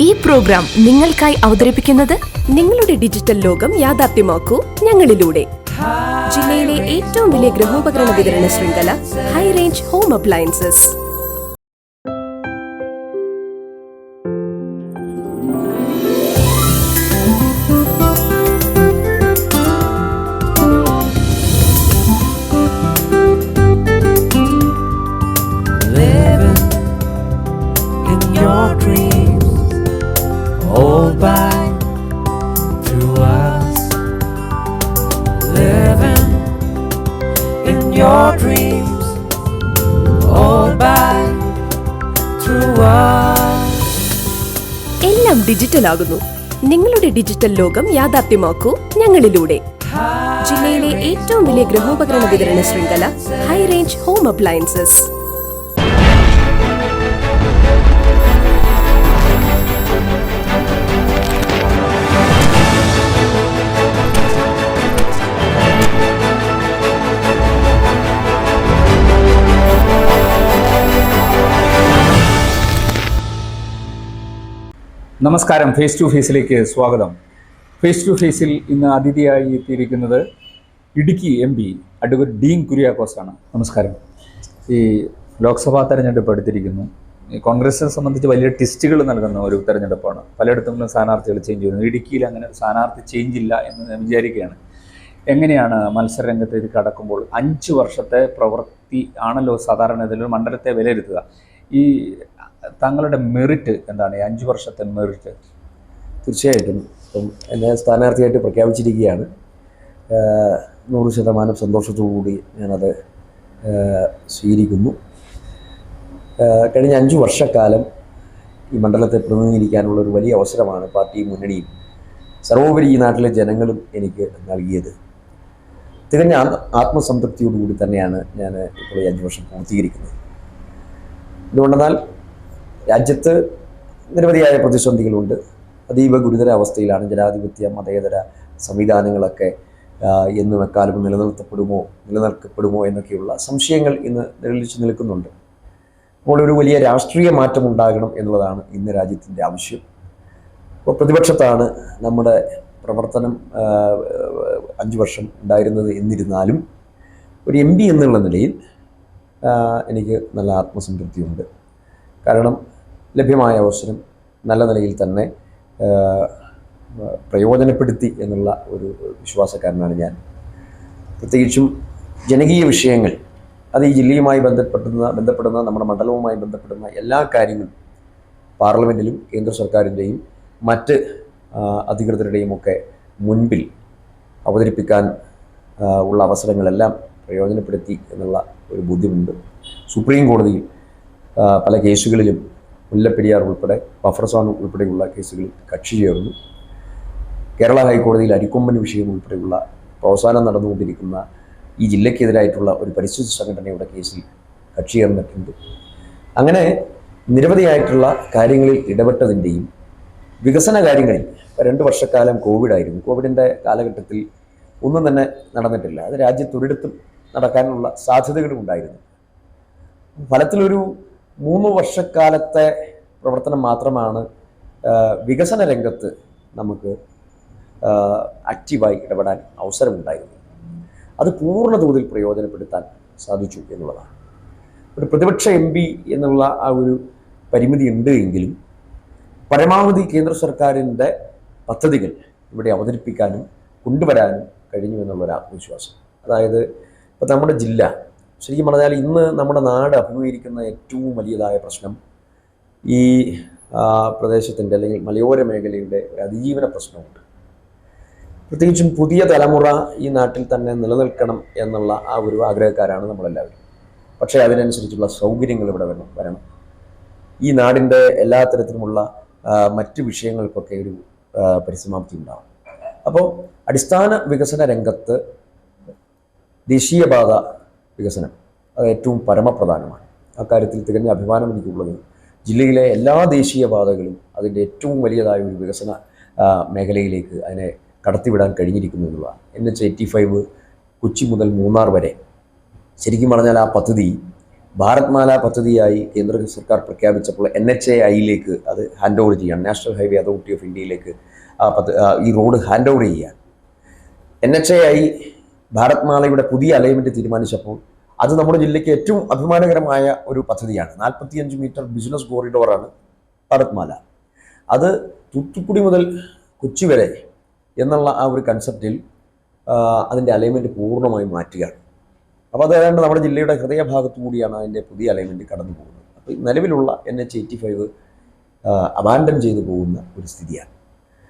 ഈ പ്രോഗ്രാം നിങ്ങൾക്കായി അവതരിപ്പിക്കുന്നത് നിങ്ങളുടെ ഡിജിറ്റൽ ലോകം യാഥാർത്ഥ്യമാക്കൂ ഞങ്ങളിലൂടെ. ജില്ലയിലെ ഏറ്റവും വലിയ ഗൃഹോപകരണ വിതരണ ശൃംഖല ഹൈ റേഞ്ച് ഹോം അപ്ലയൻസസ്. എല്ലാം ഡിജിറ്റൽ ആകുന്നു. നിങ്ങളുടെ ഡിജിറ്റൽ ലോകം യാഥാർത്ഥ്യമാക്കൂ ഞങ്ങളിലൂടെ. ജില്ലയിലെ ഏറ്റവും വലിയ ഗൃഹോപകരണ വിതരണ ശൃംഖല ഹൈ റേഞ്ച് ഹോം അപ്ലയൻസസ്. നമസ്കാരം, ഫേസ് ടു ഫേസിലേക്ക് സ്വാഗതം. ഫേസ് ടു ഫേസിൽ ഇന്ന് അതിഥിയായി എത്തിയിരിക്കുന്നത് ഇടുക്കി MP അഡ്വക്കേറ്റ് ഡീൻ കുര്യാക്കോസാണ്. നമസ്കാരം. ഈ ലോക്സഭാ തെരഞ്ഞെടുപ്പ് എടുത്തിരിക്കുന്നു. ഈ കോൺഗ്രസിനെ സംബന്ധിച്ച് വലിയ ടിസ്റ്റുകൾ നൽകുന്ന ഒരു തെരഞ്ഞെടുപ്പാണ്. പലയിടത്തും സ്ഥാനാർത്ഥികൾ ചേഞ്ച് ചെയ്യുന്നു. ഇടുക്കിയിൽ അങ്ങനെ ഒരു സ്ഥാനാർത്ഥി ചേഞ്ച് ഇല്ല എന്ന് ഞാൻ വിചാരിക്കുകയാണ്. എങ്ങനെയാണ് മത്സരരംഗത്തേക്ക് കടക്കുമ്പോൾ 5 വർഷത്തെ പ്രവൃത്തി ആണല്ലോ സാധാരണ ഇതിലൊരു മണ്ഡലത്തെ വിലയിരുത്തുക. ഈ താങ്കളുടെ മെറിറ്റ് എന്താണ്, ഈ 5 വർഷത്തെ മെറിറ്റ്? തീർച്ചയായിട്ടും ഇപ്പം എന്നെ സ്ഥാനാർത്ഥിയായിട്ട് പ്രഖ്യാപിച്ചിരിക്കുകയാണ്. 100% സന്തോഷത്തോടുകൂടി ഞാനത് സ്വീകരിക്കുന്നു. കഴിഞ്ഞ 5 വർഷക്കാലം ഈ മണ്ഡലത്തെ പ്രതിനിധീകരിക്കാനുള്ളൊരു വലിയ അവസരമാണ് പാർട്ടിയും മുന്നണിയും സർവോപരി ഈ നാട്ടിലെ ജനങ്ങളും എനിക്ക് നൽകിയത്. തികഞ്ഞ ആത്മസംതൃപ്തിയോടുകൂടി തന്നെയാണ് ഞാൻ ഇപ്പോൾ ഈ 5 വർഷം പൂർത്തീകരിക്കുന്നത്. എന്തുകൊണ്ടെന്നാൽ രാജ്യത്ത് നിരവധിയായ പ്രതിസന്ധികളുണ്ട്. അതീവ ഗുരുതര അവസ്ഥയിലാണ് ജനാധിപത്യ മതേതര സംവിധാനങ്ങളൊക്കെ. എന്നും എക്കാലവും നിലനിൽക്കപ്പെടുമോ എന്നൊക്കെയുള്ള സംശയങ്ങൾ ഇന്ന് നിഴലിച്ചു നിൽക്കുന്നുണ്ട്. അപ്പോൾ ഒരു വലിയ രാഷ്ട്രീയ മാറ്റം ഉണ്ടാകണം എന്നുള്ളതാണ് ഇന്ന് രാജ്യത്തിൻ്റെ ആവശ്യം. അപ്പോൾ പ്രതിപക്ഷത്താണ് നമ്മുടെ പ്രവർത്തനം 5 വർഷം ഉണ്ടായിരുന്നത്. എന്നിരുന്നാലും ഒരു MP എന്നുള്ള നിലയിൽ എനിക്ക് നല്ല ആത്മസംതൃപ്തിയുണ്ട്. കാരണം ലഭ്യമായ അവസരം നല്ല നിലയിൽ തന്നെ പ്രയോജനപ്പെടുത്തി എന്നുള്ള ഒരു വിശ്വാസക്കാരനാണ് ഞാൻ. പ്രത്യേകിച്ചും ജനകീയ വിഷയങ്ങൾ, അത് ഈ ജില്ലയുമായി ബന്ധപ്പെടുന്ന നമ്മുടെ മണ്ഡലവുമായി ബന്ധപ്പെടുന്ന എല്ലാ കാര്യങ്ങളും പാർലമെൻറ്റിലും കേന്ദ്ര സർക്കാരിൻ്റെയും മറ്റ് അധികൃതരുടെയും ഒക്കെ മുൻപിൽ അവതരിപ്പിക്കാൻ ഉള്ള അവസരങ്ങളെല്ലാം പ്രയോജനപ്പെടുത്തി എന്നുള്ള ഒരു ബോധ്യമുണ്ട്. സുപ്രീം കോടതിയിൽ പല കേസുകളിലും മുല്ലപ്പെരിയാർ ഉൾപ്പെടെ ബഫർ സോൺ ഉൾപ്പെടെയുള്ള കേസുകളിൽ കക്ഷി ചേർന്നു. കേരള ഹൈക്കോടതിയിൽ അരിക്കൊമ്പൻ വിഷയം ഉൾപ്പെടെയുള്ള അവസാനം നടന്നുകൊണ്ടിരിക്കുന്ന ഈ ജില്ലയ്ക്കെതിരായിട്ടുള്ള ഒരു പരിസ്ഥിതി സംഘടനയുടെ കേസിൽ കക്ഷി ചേർന്നിട്ടുണ്ട്. അങ്ങനെ നിരവധിയായിട്ടുള്ള കാര്യങ്ങളിൽ ഇടപെട്ടതിൻ്റെയും വികസന കാര്യങ്ങളിൽ 2 വർഷക്കാലം കോവിഡായിരുന്നു. കോവിഡിൻ്റെ കാലഘട്ടത്തിൽ ഒന്നും തന്നെ നടന്നിട്ടില്ല. അത് രാജ്യത്തൊരിടത്തും നടക്കാനുള്ള സാധ്യതകളും ഉണ്ടായിരുന്നു. ഫലത്തിലൊരു 3 വർഷക്കാലത്തെ പ്രവർത്തനം മാത്രമാണ് വികസന രംഗത്ത് നമുക്ക് ആക്റ്റീവായി ഇടപെടാൻ അവസരമുണ്ടായിരുന്നു. അത് പൂർണ്ണ തോതിൽ പ്രയോജനപ്പെടുത്താൻ സാധിച്ചു എന്നുള്ളതാണ്. ഒരു പ്രതിപക്ഷ MP എന്നുള്ള ആ ഒരു പരിമിതി ഉണ്ട് എങ്കിലും പരമാവധി കേന്ദ്ര സർക്കാരിൻ്റെ പദ്ധതികൾ ഇവിടെ അവതരിപ്പിക്കാനും കൊണ്ടുവരാനും കഴിഞ്ഞു എന്നുള്ളൊരു ആത്മവിശ്വാസം. അതായത് ഇപ്പോൾ നമ്മുടെ ജില്ല ശരിക്കും പറഞ്ഞാൽ ഇന്ന് നമ്മുടെ നാട് അഭിമുഖീകരിക്കുന്ന ഏറ്റവും വലിയതായ പ്രശ്നം ഈ പ്രദേശത്തിൻ്റെ അല്ലെങ്കിൽ മലയോര മേഖലയുടെ അതിജീവന പ്രശ്നമുണ്ട്. പ്രത്യേകിച്ചും പുതിയ തലമുറ ഈ നാട്ടിൽ തന്നെ നിലനിൽക്കണം എന്നുള്ള ആ ഒരു ആഗ്രഹക്കാരാണ് നമ്മളെല്ലാവരും. പക്ഷേ അതിനനുസരിച്ചുള്ള സൗകര്യങ്ങൾ ഇവിടെ വരണം. ഈ നാടിൻ്റെ എല്ലാ തരത്തിലുമുള്ള മറ്റ് വിഷയങ്ങൾക്കൊക്കെ ഒരു പരിസമാപ്തി ഉണ്ടാവും. അപ്പോൾ അടിസ്ഥാന വികസന രംഗത്ത് ദേശീയപാത വികസനം അത് ഏറ്റവും പരമപ്രധാനമാണ്. അക്കാര്യത്തിൽ തികഞ്ഞ അഭിമാനം എനിക്കുള്ളത് ജില്ലയിലെ എല്ലാ ദേശീയപാതകളും അതിൻ്റെ ഏറ്റവും വലിയതായ ഒരു വികസന മേഖലയിലേക്ക് അതിനെ കടത്തിവിടാൻ കഴിഞ്ഞിരിക്കുന്നു എന്നുള്ളതാണ്. NH 85 കൊച്ചി മുതൽ മൂന്നാർ വരെ ശരിക്കും പറഞ്ഞാൽ ആ പദ്ധതി ഭാരത്മാല പദ്ധതിയായി കേന്ദ്ര സർക്കാർ പ്രഖ്യാപിച്ചപ്പോൾ NHAIയിലേക്ക് അത് ഹാൻഡ് ഓവർ ചെയ്യാൻ, നാഷണൽ ഹൈവേ അതോറിറ്റി ഓഫ് ഇന്ത്യയിലേക്ക് ഈ റോഡ് ഹാൻഡ് ഓവർ ചെയ്യാൻ NHAI ഭാരത്മാലയുടെ പുതിയ അലൈൻമെൻറ്റ് തീരുമാനിച്ചപ്പോൾ അത് നമ്മുടെ ജില്ലയ്ക്ക് ഏറ്റവും അഭിമാനകരമായ ഒരു പദ്ധതിയാണ്. 45 മീറ്റർ ബിസിനസ് കോറിഡോറാണ് ഭാരത്മാല. അത് തൂത്തുക്കുടി മുതൽ കൊച്ചി വരെ എന്നുള്ള ആ ഒരു കൺസെപ്റ്റിൽ അതിൻ്റെ അലൈൻമെൻറ്റ് പൂർണ്ണമായും മാറ്റുകയാണ്. അപ്പോൾ അതായത് നമ്മുടെ ജില്ലയുടെ ഹൃദയഭാഗത്തു കൂടിയാണ് അതിൻ്റെ പുതിയ അലൈൻമെൻറ്റ് കടന്നു പോകുന്നത്. അപ്പോൾ നിലവിലുള്ള NH85 അബാൻഡൻ ചെയ്തു പോകുന്ന ഒരു സ്ഥിതിയാണ്.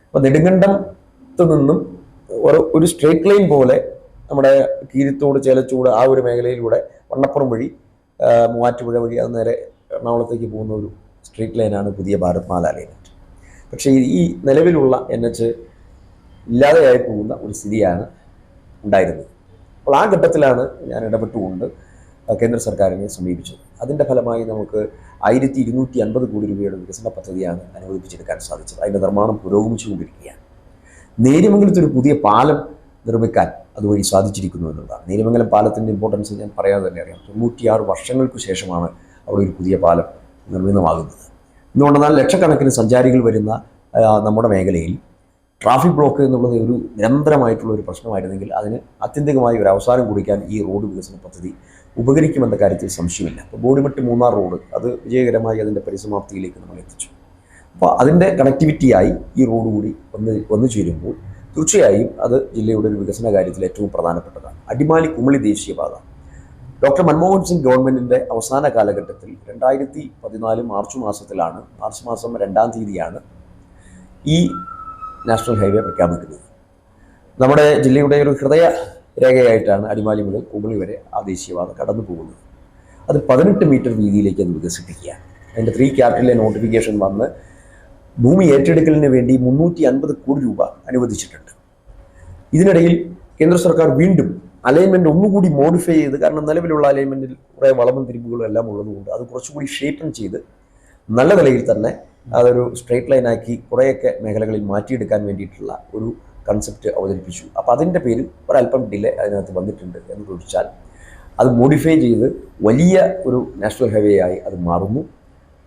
അപ്പോൾ നെടുങ്കണ്ടത്ത് നിന്നും ഒരു സ്ട്രേറ്റ് ലൈൻ പോലെ നമ്മുടെ കീരിത്തോട്, ചേലച്ചൂട് ആ ഒരു മേഖലയിലൂടെ വണ്ണപ്പുറം വഴി മൂവാറ്റുപുഴ വഴി അത് നേരെ എറണാകുളത്തേക്ക് പോകുന്ന ഒരു സ്ട്രേറ്റ് ലൈനാണ് പുതിയ ഭാരത്മാല അലൈൻമെൻറ്റ്. പക്ഷേ ഈ നിലവിലുള്ള NH ഇല്ലാതെയായി പോകുന്ന ഒരു സ്ഥിതിയാണ് ഉണ്ടായിരുന്നത്. അപ്പോൾ ആ ഘട്ടത്തിലാണ് ഞാൻ ഇടപെട്ടുകൊണ്ട് കേന്ദ്ര സർക്കാരിനെ സമീപിച്ചത്. അതിൻ്റെ ഫലമായി നമുക്ക് 1250 കോടി രൂപയുടെ വികസന പദ്ധതിയാണ് അനുവദിപ്പിച്ചെടുക്കാൻ സാധിച്ചത്. അതിൻ്റെ നിർമ്മാണം പുരോഗമിച്ചുകൊണ്ടിരിക്കുകയാണ്. നേര്യമംഗലത്തൊരു പുതിയ പാലം നിർമ്മിക്കാൻ അതുവഴി സാധിച്ചിരിക്കുന്നു എന്നുള്ളതാണ്. നേര്യമംഗലം പാലത്തിൻ്റെ ഇമ്പോർട്ടൻസ് ഞാൻ പറയാതെ തന്നെ അറിയാം. 96 വർഷങ്ങൾക്ക് ശേഷമാണ് അവിടെ ഒരു പുതിയ പാലം നിർമ്മിതമാകുന്നത്. എന്തുകൊണ്ടെന്നാൽ ലക്ഷക്കണക്കിന് സഞ്ചാരികൾ വരുന്ന നമ്മുടെ മേഖലയിൽ ട്രാഫിക് ബ്ലോക്ക് എന്നുള്ളത് ഒരു നിരന്തരമായിട്ടുള്ള ഒരു പ്രശ്നമായിരുന്നെങ്കിൽ അതിന് ആത്യന്തികമായി ഒരു അവസാനം കുറിക്കാൻ ഈ റോഡ് വികസന പദ്ധതി ഉപകരിക്കുമെന്ന കാര്യത്തിൽ സംശയമില്ല. അപ്പോൾ ബോഡിമെട്ട് മൂന്നാർ റോഡ് അത് വിജയകരമായി അതിൻ്റെ പരിസമാപ്തിയിലേക്ക് നമ്മൾ എത്തിച്ചു. അപ്പോൾ അതിൻ്റെ കണക്ടിവിറ്റിയായി ഈ റോഡ് കൂടി വന്നു ചേരുമ്പോൾ തീർച്ചയായും അത് ജില്ലയുടെ ഒരു വികസന കാര്യത്തിൽ ഏറ്റവും പ്രധാനപ്പെട്ടതാണ്. അടിമാലി കുമളി ദേശീയപാത ഡോക്ടർ മൻമോഹൻ സിംഗ് ഗവൺമെൻറ്റിൻ്റെ അവസാന കാലഘട്ടത്തിൽ 2014 മാർച്ച് മാസത്തിലാണ്, മാർച്ച് മാസം 2-ാം തീയതിയാണ് ഈ നാഷണൽ ഹൈവേ പ്രഖ്യാപിക്കുന്നത്. നമ്മുടെ ജില്ലയുടെ ഒരു ഹൃദയ രേഖയായിട്ടാണ് അടിമാലി മുതൽ കുമളി വരെ ആ ദേശീയപാത കടന്നു പോകുന്നത്. അത് 18 മീറ്റർ വീതിയിലേക്ക് അത് വികസിപ്പിക്കുകയാണ്. അതിൻ്റെ 3 ക്യാപിറ്റലിലെ നോട്ടിഫിക്കേഷൻ വന്ന് ഭൂമി ഏറ്റെടുക്കലിന് വേണ്ടി 350 കോടി രൂപ അനുവദിച്ചിട്ടുണ്ട്. ഇതിനിടയിൽ കേന്ദ്ര സർക്കാർ വീണ്ടും അലൈൻമെൻറ്റ് ഒന്നുകൂടി മോഡിഫൈ ചെയ്ത്, കാരണം നിലവിലുള്ള അലൈൻമെൻറ്റിൽ കുറേ വളവും തിരിവുകളും എല്ലാം ഉള്ളതുകൊണ്ട് അത് കുറച്ചുകൂടി ഷേപ്പൺ ചെയ്ത് നല്ല നിലയിൽ തന്നെ അതൊരു സ്ട്രേറ്റ് ലൈനാക്കി കുറേയൊക്കെ മേഖലകളിൽ മാറ്റിയെടുക്കാൻ വേണ്ടിയിട്ടുള്ള ഒരു കൺസെപ്റ്റ് അവതരിപ്പിച്ചു. അപ്പോൾ അതിൻ്റെ പേരിൽ ഒരല്പം ഡിലേ അതിനകത്ത് വന്നിട്ടുണ്ട് എന്ന് ചോദിച്ചാൽ അത് മോഡിഫൈ ചെയ്ത് വലിയ ഒരു നാഷണൽ ഹൈവേ ആയി അത് മാറുന്നു.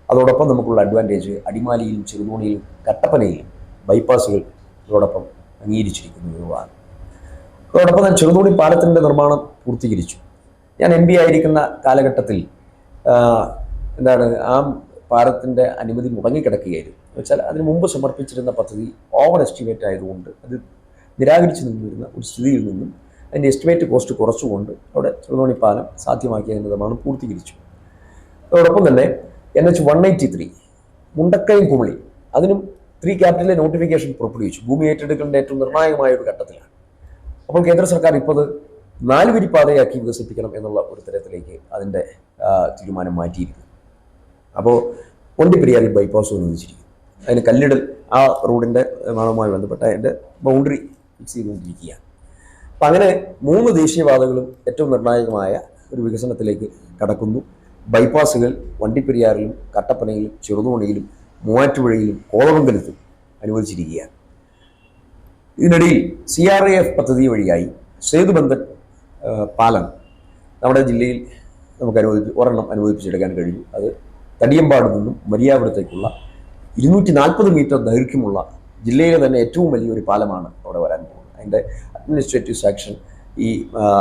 അതോടൊപ്പം നമുക്കുള്ള അഡ്വാൻറ്റേജ് അടിമാലിയിലും ചെറുതോണിയിലും കട്ടപ്പനയിലും ബൈപ്പാസുകൾ അതോടൊപ്പം അംഗീകരിച്ചിരിക്കുന്നു എന്നുള്ളതാണ്. അതോടൊപ്പം തന്നെ ചെറുതോണി പാലത്തിൻ്റെ നിർമ്മാണം പൂർത്തീകരിച്ചു. ഞാൻ MP ആയിരിക്കുന്ന കാലഘട്ടത്തിൽ ആ പാലത്തിൻ്റെ അനുമതി മുടങ്ങിക്കിടക്കുകയായിരുന്നു. വെച്ചാൽ അതിന് മുമ്പ് സമർപ്പിച്ചിരുന്ന പദ്ധതി ഓവർ എസ്റ്റിമേറ്റ് ആയതുകൊണ്ട് അത് നിരാകരിച്ചു നിന്നിരുന്ന ഒരു സ്ഥിതിയിൽ നിന്നും അതിൻ്റെ എസ്റ്റിമേറ്റ് കോസ്റ്റ് കുറച്ചുകൊണ്ട് അവിടെ ചെറുതോണി പാലം സാധ്യമാക്കിയതിൻ്റെ നിർമ്മാണം പൂർത്തീകരിച്ചു. അതോടൊപ്പം തന്നെ NH183 മുണ്ടക്കയം കുമളി അതിനും 3 ക്യാപിറ്റലിലെ നോട്ടിഫിക്കേഷൻ പുറപ്പെടുവിച്ചു. ഭൂമി ഏറ്റെടുക്കലിൻ്റെ ഏറ്റവും നിർണായകമായ ഒരു ഘട്ടത്തിലാണ്. അപ്പോൾ കേന്ദ്ര സർക്കാർ ഇപ്പോൾ 4 വരി പാതയാക്കി വികസിപ്പിക്കണം എന്നുള്ള ഒരു തരത്തിലേക്ക് അതിൻ്റെ തീരുമാനം മാറ്റിയിരിക്കുന്നു. അപ്പോൾ വണ്ടിപ്പെരിയാറിൽ ബൈപ്പാസ് അനുവദിച്ചിരിക്കുന്നു. അതിന് കല്ലിടൽ ആ റോഡിൻ്റെ നിർമ്മാണവുമായി ബന്ധപ്പെട്ട അതിൻ്റെ ബൗണ്ടറി ഫിക്സ് ചെയ്തുകൊണ്ടിരിക്കുകയാണ്. അപ്പം അങ്ങനെ 3 ദേശീയപാതകളും ഏറ്റവും നിർണായകമായ ഒരു വികസനത്തിലേക്ക് കടക്കുന്നു. ബൈപ്പാസുകൾ വണ്ടിപ്പെരിയാറിലും കട്ടപ്പനയിലും ചെറുതോണിയിലും മൂവാറ്റുപുഴയിലും കോതമംഗലത്തും അനുവദിച്ചിരിക്കുകയാണ്. ഇതിനിടയിൽ CRAF പദ്ധതി വഴിയായി സേതുബന്ധൻ പാലം നമ്മുടെ ജില്ലയിൽ നമുക്ക് ഒരെണ്ണം അനുവദിപ്പിച്ചെടുക്കാൻ കഴിഞ്ഞു. അത് തടിയമ്പാട് നിന്നും മരിയാപുരത്തേക്കുള്ള 240 മീറ്റർ ദൈർഘ്യമുള്ള ജില്ലയിലെ തന്നെ ഏറ്റവും വലിയൊരു പാലമാണ് അവിടെ വരാൻ പോകുന്നത്. അതിൻ്റെ അഡ്മിനിസ്ട്രേറ്റീവ് സാങ്ഷൻ ഈ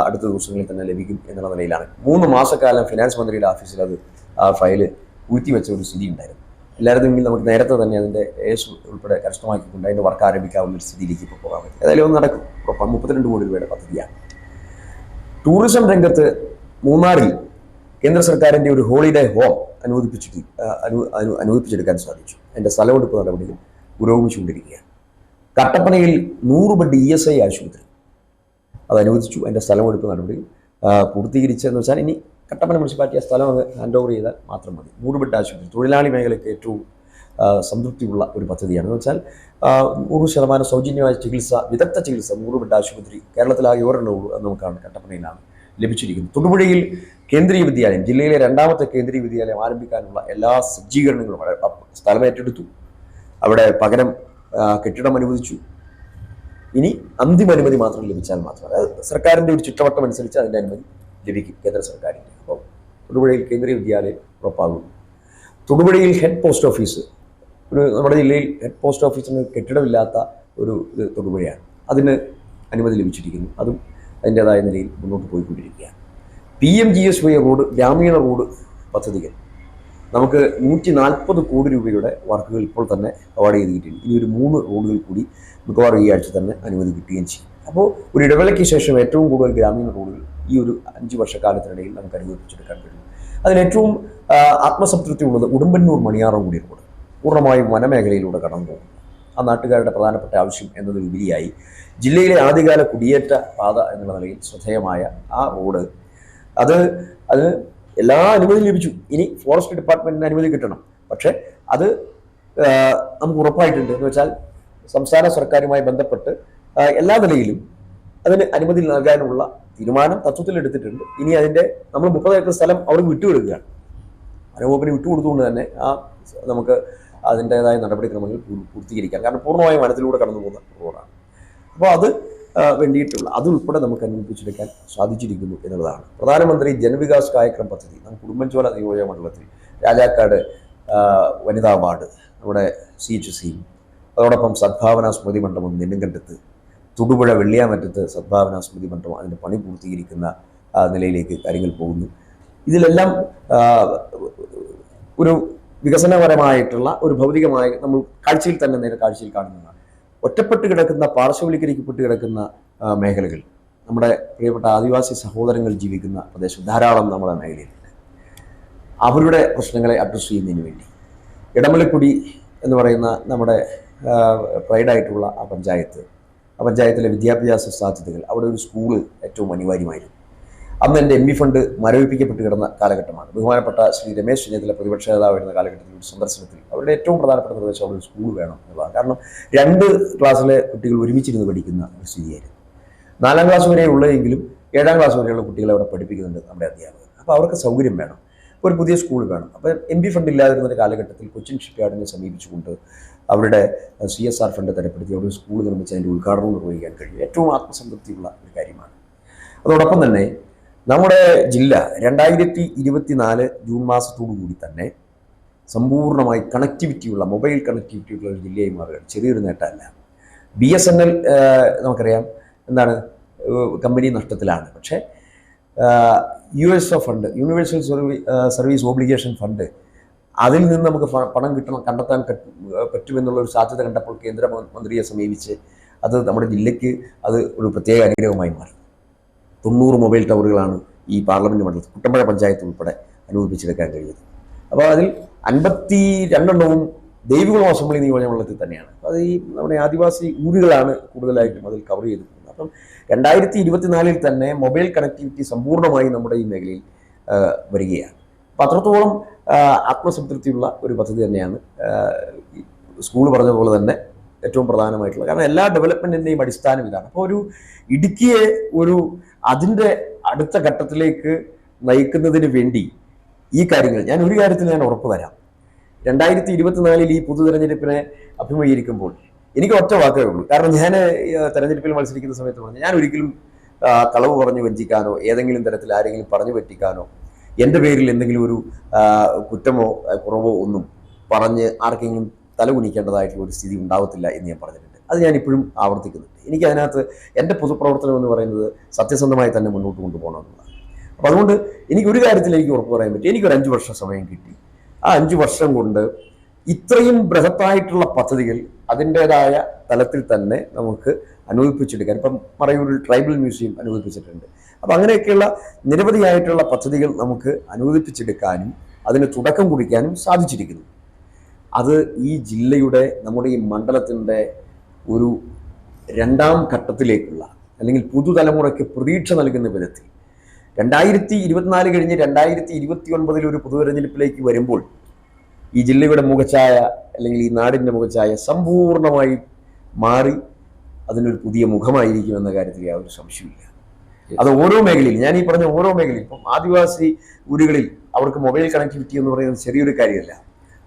അടുത്ത ദിവസങ്ങളിൽ തന്നെ ലഭിക്കും എന്നുള്ള നിലയിലാണ്. 3 മാസക്കാലം ഫിനാൻസ് മന്ത്രിയുടെ ഓഫീസിൽ അത് ആ ഫയല് ഊറ്റിവെച്ച ഒരു സ്ഥിതി ഉണ്ടായിരുന്നു. എല്ലാവരുമെങ്കിൽ നമുക്ക് നേരത്തെ തന്നെ അതിൻ്റെ AS ഉൾപ്പെടെ കരസ്ഥമാക്കിക്കൊണ്ട് അതിൻ്റെ വർക്ക് ആരംഭിക്കാവുന്ന ഒരു സ്ഥിതിയിലേക്ക് ഇപ്പോൾ പോകാൻ പറ്റും. ഏതായാലും ഒന്ന് നടക്കും. 32 കോടി രൂപയുടെ പദ്ധതിയാണ്. ടൂറിസം രംഗത്ത് മൂന്നാറിൽ കേന്ദ്ര സർക്കാരിൻ്റെ ഒരു ഹോളിഡേ ഹോം അനുവദിപ്പിച്ചെടുക്കാൻ സാധിച്ചു. അതിൻ്റെ സ്ഥലമെടുപ്പ് നടപടികൾ പുരോഗമിച്ചുകൊണ്ടിരിക്കുകയാണ്. കട്ടപ്പനയിൽ 100 ബെഡ് ESI ആശുപത്രി അത് അനുവദിച്ചു. അതിൻ്റെ സ്ഥലമെടുപ്പ് നടപടികൾ പൂർത്തീകരിച്ചതെന്ന് വെച്ചാൽ ഇനി കട്ടപ്പന മുനിസിപ്പാലിറ്റി ആ സ്ഥലം അങ്ങ് ഹാൻഡ് ഓവർ ചെയ്താൽ മാത്രം മതി. 100 ബെഡ് ആശുപത്രി തൊഴിലാളി മേഖലയ്ക്ക് ഏറ്റവും സംതൃപ്തിയുള്ള ഒരു പദ്ധതിയാണ്. എന്ന് വെച്ചാൽ 100% സൗജന്യമായ ചികിത്സ, വിദഗ്ധ ചികിത്സ 100 ബെഡ് ആശുപത്രി കേരളത്തിലാകെ ഒരെണ്ണമുള്ളൂ എന്ന് നമുക്കാണ് കട്ടപ്പനയിലാണ് ലഭിച്ചിരിക്കുന്നത്. തൊടുപുഴയിൽ കേന്ദ്രീയ വിദ്യാലയം, ജില്ലയിലെ 2ാമത്തെ കേന്ദ്രീയ വിദ്യാലയം ആരംഭിക്കാനുള്ള എല്ലാ സജ്ജീകരണങ്ങളും സ്ഥലം ഏറ്റെടുത്തു. അവിടെ പകരം കെട്ടിടം അനുവദിച്ചു. ഇനി അന്തിമ അനുമതി മാത്രം ലഭിച്ചാൽ മാത്രം, അതായത് സർക്കാരിൻ്റെ ഒരു ചുറ്റവട്ടം അനുസരിച്ച് അതിൻ്റെ അനുമതി ലഭിക്കും കേന്ദ്ര സർക്കാരിൻ്റെ. അപ്പോൾ തൊടുപുഴയിൽ കേന്ദ്രീയ വിദ്യാലയം ഉറപ്പാകുന്നു. തൊടുപുഴയിൽ ഹെഡ് പോസ്റ്റ് ഓഫീസ്, നമ്മുടെ ജില്ലയിൽ ഹെഡ് പോസ്റ്റ് ഓഫീസിന് കെട്ടിടമില്ലാത്ത ഒരു തൊടുപുഴയാണ്. അതിന് അനുമതി ലഭിച്ചിരിക്കുന്നു. അതും അതിൻ്റേതായ നിലയിൽ മുന്നോട്ട് പോയിക്കൊണ്ടിരിക്കുകയാണ്. PMGSY റോഡ്, ഗ്രാമീണ റോഡ് പദ്ധതികൾ നമുക്ക് 140 കോടി രൂപയുടെ വർക്കുകൾ ഇപ്പോൾ തന്നെ അവാർഡ് ചെയ്തിട്ടുണ്ട്. ഇനി ഒരു 3 റോഡുകൾ കൂടി മിക്കവാറും ഈ ആഴ്ച തന്നെ അനുമതി കിട്ടുകയും ചെയ്യും. അപ്പോൾ ഒരു ഇടവേളയ്ക്ക് ശേഷം ഏറ്റവും കൂടുതൽ ഗ്രാമീണ റോഡുകൾ ഈ ഒരു 5 വർഷക്കാലത്തിനിടയിൽ നമുക്ക് അനുവദിച്ചെടുക്കാൻ കഴിയും. അതിലേറ്റവും ആത്മസംതൃപ്തി ഉള്ളത് ഉടുമ്പന്നൂർ മണിയാറൻകുടി റോഡ് പൂർണ്ണമായും വനമേഖലയിലൂടെ കടന്നു പോകുന്നു. ആ നാട്ടുകാരുടെ പ്രധാനപ്പെട്ട ആവശ്യം എന്നതിലുപരിയായി ജില്ലയിലെ ആദ്യകാല കുടിയേറ്റ പാത എന്നുള്ള നിലയിൽ ശ്രദ്ധേയമായ ആ റോഡ് അത് എല്ലാ അനുമതിയും ലഭിച്ചു. ഇനി ഫോറസ്റ്റ് ഡിപ്പാർട്ട്മെന്റിന് അനുമതി കിട്ടണം. പക്ഷേ അത് നമുക്ക് ഉറപ്പായിട്ടുണ്ട്. എന്ന് വെച്ചാൽ സംസ്ഥാന സർക്കാരുമായി ബന്ധപ്പെട്ട് എല്ലാ നിലയിലും അതിന് അനുമതി നൽകാനുള്ള തീരുമാനം തത്വത്തിൽ എടുത്തിട്ടുണ്ട്. ഇനി അതിൻ്റെ നമ്മൾ 30 ഏക്കർ സ്ഥലം അവർക്ക് വിട്ടുകൊടുക്കുകയാണ്. വനംവകുപ്പിന് വിട്ടുകൊടുത്തുകൊണ്ട് തന്നെ നമുക്ക് അതിൻ്റെതായ നടപടിക്രമങ്ങൾ പൂർത്തീകരിക്കാം. കാരണം പൂർണ്ണമായും വനത്തിലൂടെ കടന്നു പോകുന്ന റോഡാണ്. അപ്പോൾ അത് വേണ്ടിയിട്ടുള്ള അതുൾപ്പെടെ നമുക്ക് അനുവദിച്ചെടുക്കാൻ സാധിച്ചിരിക്കുന്നു എന്നുള്ളതാണ്. പ്രധാനമന്ത്രി ജനവികാസ് കാര്യക്രം പദ്ധതി നമുക്ക് ഉടുമ്പൻചോല നിയോജക മണ്ഡലത്തിൽ രാജാക്കാട് വനിതാ വാർഡ്, നമ്മുടെ CHC, അതോടൊപ്പം സദ്ഭാവന സ്മൃതി മണ്ഡപം നെല്ലുങ്കണ്ടത്ത്, തൊടുപുഴ വെള്ളിയാമറ്റത്ത് സദ്ഭാവന സ്മൃതി മണ്ഡപം അതിൻ്റെ പണി പൂർത്തീകരിക്കുന്ന നിലയിലേക്ക് കാര്യങ്ങൾ പോകുന്നു. ഇതിലെല്ലാം ഒരു വികസനപരമായിട്ടുള്ള ഒരു ഭൗതികമായ നമ്മൾ കാഴ്ചയിൽ തന്നെ നേരെ കാഴ്ചയിൽ കാണുന്നതാണ്. ഒറ്റപ്പെട്ട് കിടക്കുന്ന, പാർശ്വവൽക്കരിക്കപ്പെട്ട് കിടക്കുന്ന മേഖലകൾ, നമ്മുടെ പ്രിയപ്പെട്ട ആദിവാസി സഹോദരങ്ങൾ ജീവിക്കുന്ന പ്രദേശം ധാരാളം നമ്മുടെ മേഖലയിലുണ്ട്. അവരുടെ പ്രശ്നങ്ങളെ അഡ്രസ്സ് ചെയ്യുന്നതിന് വേണ്ടി ഇടമലക്കുടി എന്ന് പറയുന്ന നമ്മുടെ പ്രൈഡായിട്ടുള്ള ആ പഞ്ചായത്തിലെ വിദ്യാഭ്യാസ സാധ്യതകൾ, അവിടെ ഒരു സ്കൂള് ഏറ്റവും അനിവാര്യമായിരുന്നു. അന്ന് എൻ്റെ MB ഫണ്ട് മരവിപ്പിക്കപ്പെട്ട് കിടന്ന കാലഘട്ടമാണ്. ബഹുമാനപ്പെട്ട ശ്രീ രമേശ് ചെന്നിത്തല പ്രതിപക്ഷ നേതാവായിരുന്ന കാലഘട്ടത്തിൽ ഒരു സന്ദർശനത്തിൽ അവരുടെ ഏറ്റവും പ്രധാനപ്പെട്ട നിർദ്ദേശം അവിടെ ഒരു സ്കൂൾ വേണം എന്നുള്ളതാണ്. കാരണം 2 ക്ലാസ്സിലെ കുട്ടികൾ ഒരുമിച്ചിരുന്ന് പഠിക്കുന്ന ഒരു സ്ഥിതിയായിരുന്നു. 4ാം ക്ലാസ് വരെ ഉള്ളതെങ്കിലും 7ാം ക്ലാസ് വരെയുള്ള കുട്ടികളെ അവിടെ പഠിപ്പിക്കുന്നുണ്ട് നമ്മുടെ അധ്യാപകർ. അപ്പോൾ അവർക്ക് സൗകര്യം വേണം, ഒരു പുതിയ സ്കൂൾ വേണം. അപ്പോൾ MB ഫണ്ട് ഇല്ലാതിരുന്ന ഒരു കാലഘട്ടത്തിൽ കൊച്ചിൻ ഷിപ്പ്യാർഡിനെ സമീപിച്ചുകൊണ്ട് അവരുടെ CSR ഫണ്ട് തരപ്പെടുത്തി അവിടെ ഒരു സ്കൂൾ നിർമ്മിച്ച് അതിൻ്റെ ഉദ്ഘാടനം നിർവഹിക്കാൻ കഴിയും. ഏറ്റവും ആത്മസംതൃപ്തിയുള്ള ഒരു കാര്യമാണ്. അതോടൊപ്പം തന്നെ നമ്മുടെ ജില്ല 2024 ജൂൺ മാസത്തോടു കൂടി തന്നെ സമ്പൂർണ്ണമായി കണക്ടിവിറ്റിയുള്ള, മൊബൈൽ കണക്ടിവിറ്റിയുള്ള ഒരു ജില്ലയായി മാറുകയാണ്. ചെറിയൊരു നേട്ടമല്ല. BSNL നമുക്കറിയാം എന്താണ്, കമ്പനി നഷ്ടത്തിലാണ്. പക്ഷേ USO fund, universal service obligation fund, അതിൽ നിന്ന് നമുക്ക് പണം കണ്ടെത്താൻ പറ്റുമെന്നുള്ള ഒരു സാധ്യത കണ്ടപ്പോൾ കേന്ദ്രമന്ത്രിയെ സമീപിച്ച് അത് നമ്മുടെ ജില്ലയ്ക്ക് അത് ഒരു പ്രത്യേക അനുഗ്രഹമായി മാറി. 90 മൊബൈൽ ടവറുകളാണ് ഈ പാർലമെൻറ്റ് മണ്ഡലത്തിൽ കുട്ടമ്പഴ പഞ്ചായത്ത് ഉൾപ്പെടെ അനുവദിപ്പിച്ചെടുക്കാൻ കഴിയുന്നത്. അപ്പോൾ അതിൽ 52 ദൈവകുളം അസംബ്ലി നിയോജക മണ്ഡലത്തിൽ തന്നെയാണ്. അപ്പോൾ അത് ഈ നമ്മുടെ ആദിവാസി ഊരുകളാണ് കൂടുതലായിട്ടും അതിൽ കവർ ചെയ്ത് പോകുന്നത്. അപ്പം 2024 തന്നെ മൊബൈൽ കണക്ടിവിറ്റി സമ്പൂർണ്ണമായി നമ്മുടെ ഈ മേഖലയിൽ വരികയാണ്. അപ്പം അത്രത്തോളം ആത്മസംതൃപ്തിയുള്ള ഒരു പദ്ധതി തന്നെയാണ് സ്കൂൾ പറഞ്ഞ പോലെ തന്നെ ഏറ്റവും പ്രധാനമായിട്ടുള്ളത്. കാരണം എല്ലാ ഡെവലപ്മെൻറ്റിൻ്റെയും അടിസ്ഥാനം ഇതാണ്. അപ്പോൾ ഒരു ഇടുക്കിയെ അതിൻ്റെ അടുത്ത ഘട്ടത്തിലേക്ക് നയിക്കുന്നതിന് വേണ്ടി ഈ കാര്യങ്ങൾ ഒരു കാര്യത്തിൽ ഞാൻ ഉറപ്പ് തരാം. 2024 ഈ പൊതു തെരഞ്ഞെടുപ്പിനെ അഭിമുഖീകരിക്കുമ്പോൾ എനിക്ക് ഒറ്റ വാക്കേ ഉള്ളൂ. കാരണം ഞാൻ തെരഞ്ഞെടുപ്പിൽ മത്സരിക്കുന്ന സമയത്ത് പറഞ്ഞു, ഞാൻ ഒരിക്കലും കളവ് പറഞ്ഞു വഞ്ചിക്കാനോ ഏതെങ്കിലും തരത്തിൽ ആരെങ്കിലും പറഞ്ഞു പറ്റിക്കാനോ എൻ്റെ പേരിൽ എന്തെങ്കിലും ഒരു കുറ്റമോ കുറവോ ഒന്നും പറഞ്ഞ് ആർക്കെങ്കിലും തലകുനിക്കേണ്ടതായിട്ടുള്ള ഒരു സ്ഥിതി ഉണ്ടാവത്തില്ല എന്ന് ഞാൻ പറഞ്ഞിട്ടുണ്ട്. അത് ഞാൻ ഇപ്പോഴും ആവർത്തിക്കുന്നുണ്ട്. എനിക്ക് അതിനകത്ത് എൻ്റെ പൊതുപ്രവർത്തനം എന്ന് പറയുന്നത് സത്യസന്ധമായി തന്നെ മുന്നോട്ട് കൊണ്ടുപോകണമെന്നുള്ളതാണ്. അപ്പോൾ അതുകൊണ്ട് എനിക്കൊരു കാര്യത്തിൽ എനിക്ക് ഉറപ്പ് പറയാൻ പറ്റും. എനിക്കൊരു 5 വർഷം സമയം കിട്ടി. ആ 5 വർഷം കൊണ്ട് ഇത്രയും ബൃഹത്തായിട്ടുള്ള പദ്ധതികൾ അതിൻ്റേതായ തലത്തിൽ തന്നെ നമുക്ക് അനുവദിപ്പിച്ചെടുക്കാൻ, ഇപ്പം മറയൂരിൽ ട്രൈബൽ മ്യൂസിയം അനുവദിപ്പിച്ചിട്ടുണ്ട്. അപ്പം അങ്ങനെയൊക്കെയുള്ള നിരവധിയായിട്ടുള്ള പദ്ധതികൾ നമുക്ക് അനുവദിപ്പിച്ചെടുക്കാനും അതിന് തുടക്കം കുറിക്കാനും സാധിച്ചിരിക്കുന്നു. അത് ഈ ജില്ലയുടെ, നമ്മുടെ ഈ മണ്ഡലത്തിൻ്റെ ഒരു 2ാം ഘട്ടത്തിലേക്കുള്ള, അല്ലെങ്കിൽ പുതുതലമുറയ്ക്ക് പ്രതീക്ഷ നൽകുന്ന വിധത്തിൽ 2024 കഴിഞ്ഞ് 2029 ഒരു പൊതുതെരഞ്ഞെടുപ്പിലേക്ക് വരുമ്പോൾ ഈ ജില്ലയുടെ മുഖച്ഛായ, അല്ലെങ്കിൽ ഈ നാടിൻ്റെ മുഖച്ഛായ സമ്പൂർണ്ണമായി മാറി അതിനൊരു പുതിയ മുഖമായിരിക്കും എന്ന കാര്യത്തിൽ യാതൊരു സംശയമില്ല. അത് ഓരോ മേഖലയിൽ, ഞാൻ ഈ പറഞ്ഞ ഓരോ മേഖലയിൽ, ഇപ്പം ആദിവാസി ഊരുകളിൽ അവർക്ക് മൊബൈൽ കണക്ടിവിറ്റി എന്ന് പറയുന്നത് ചെറിയൊരു കാര്യമല്ല.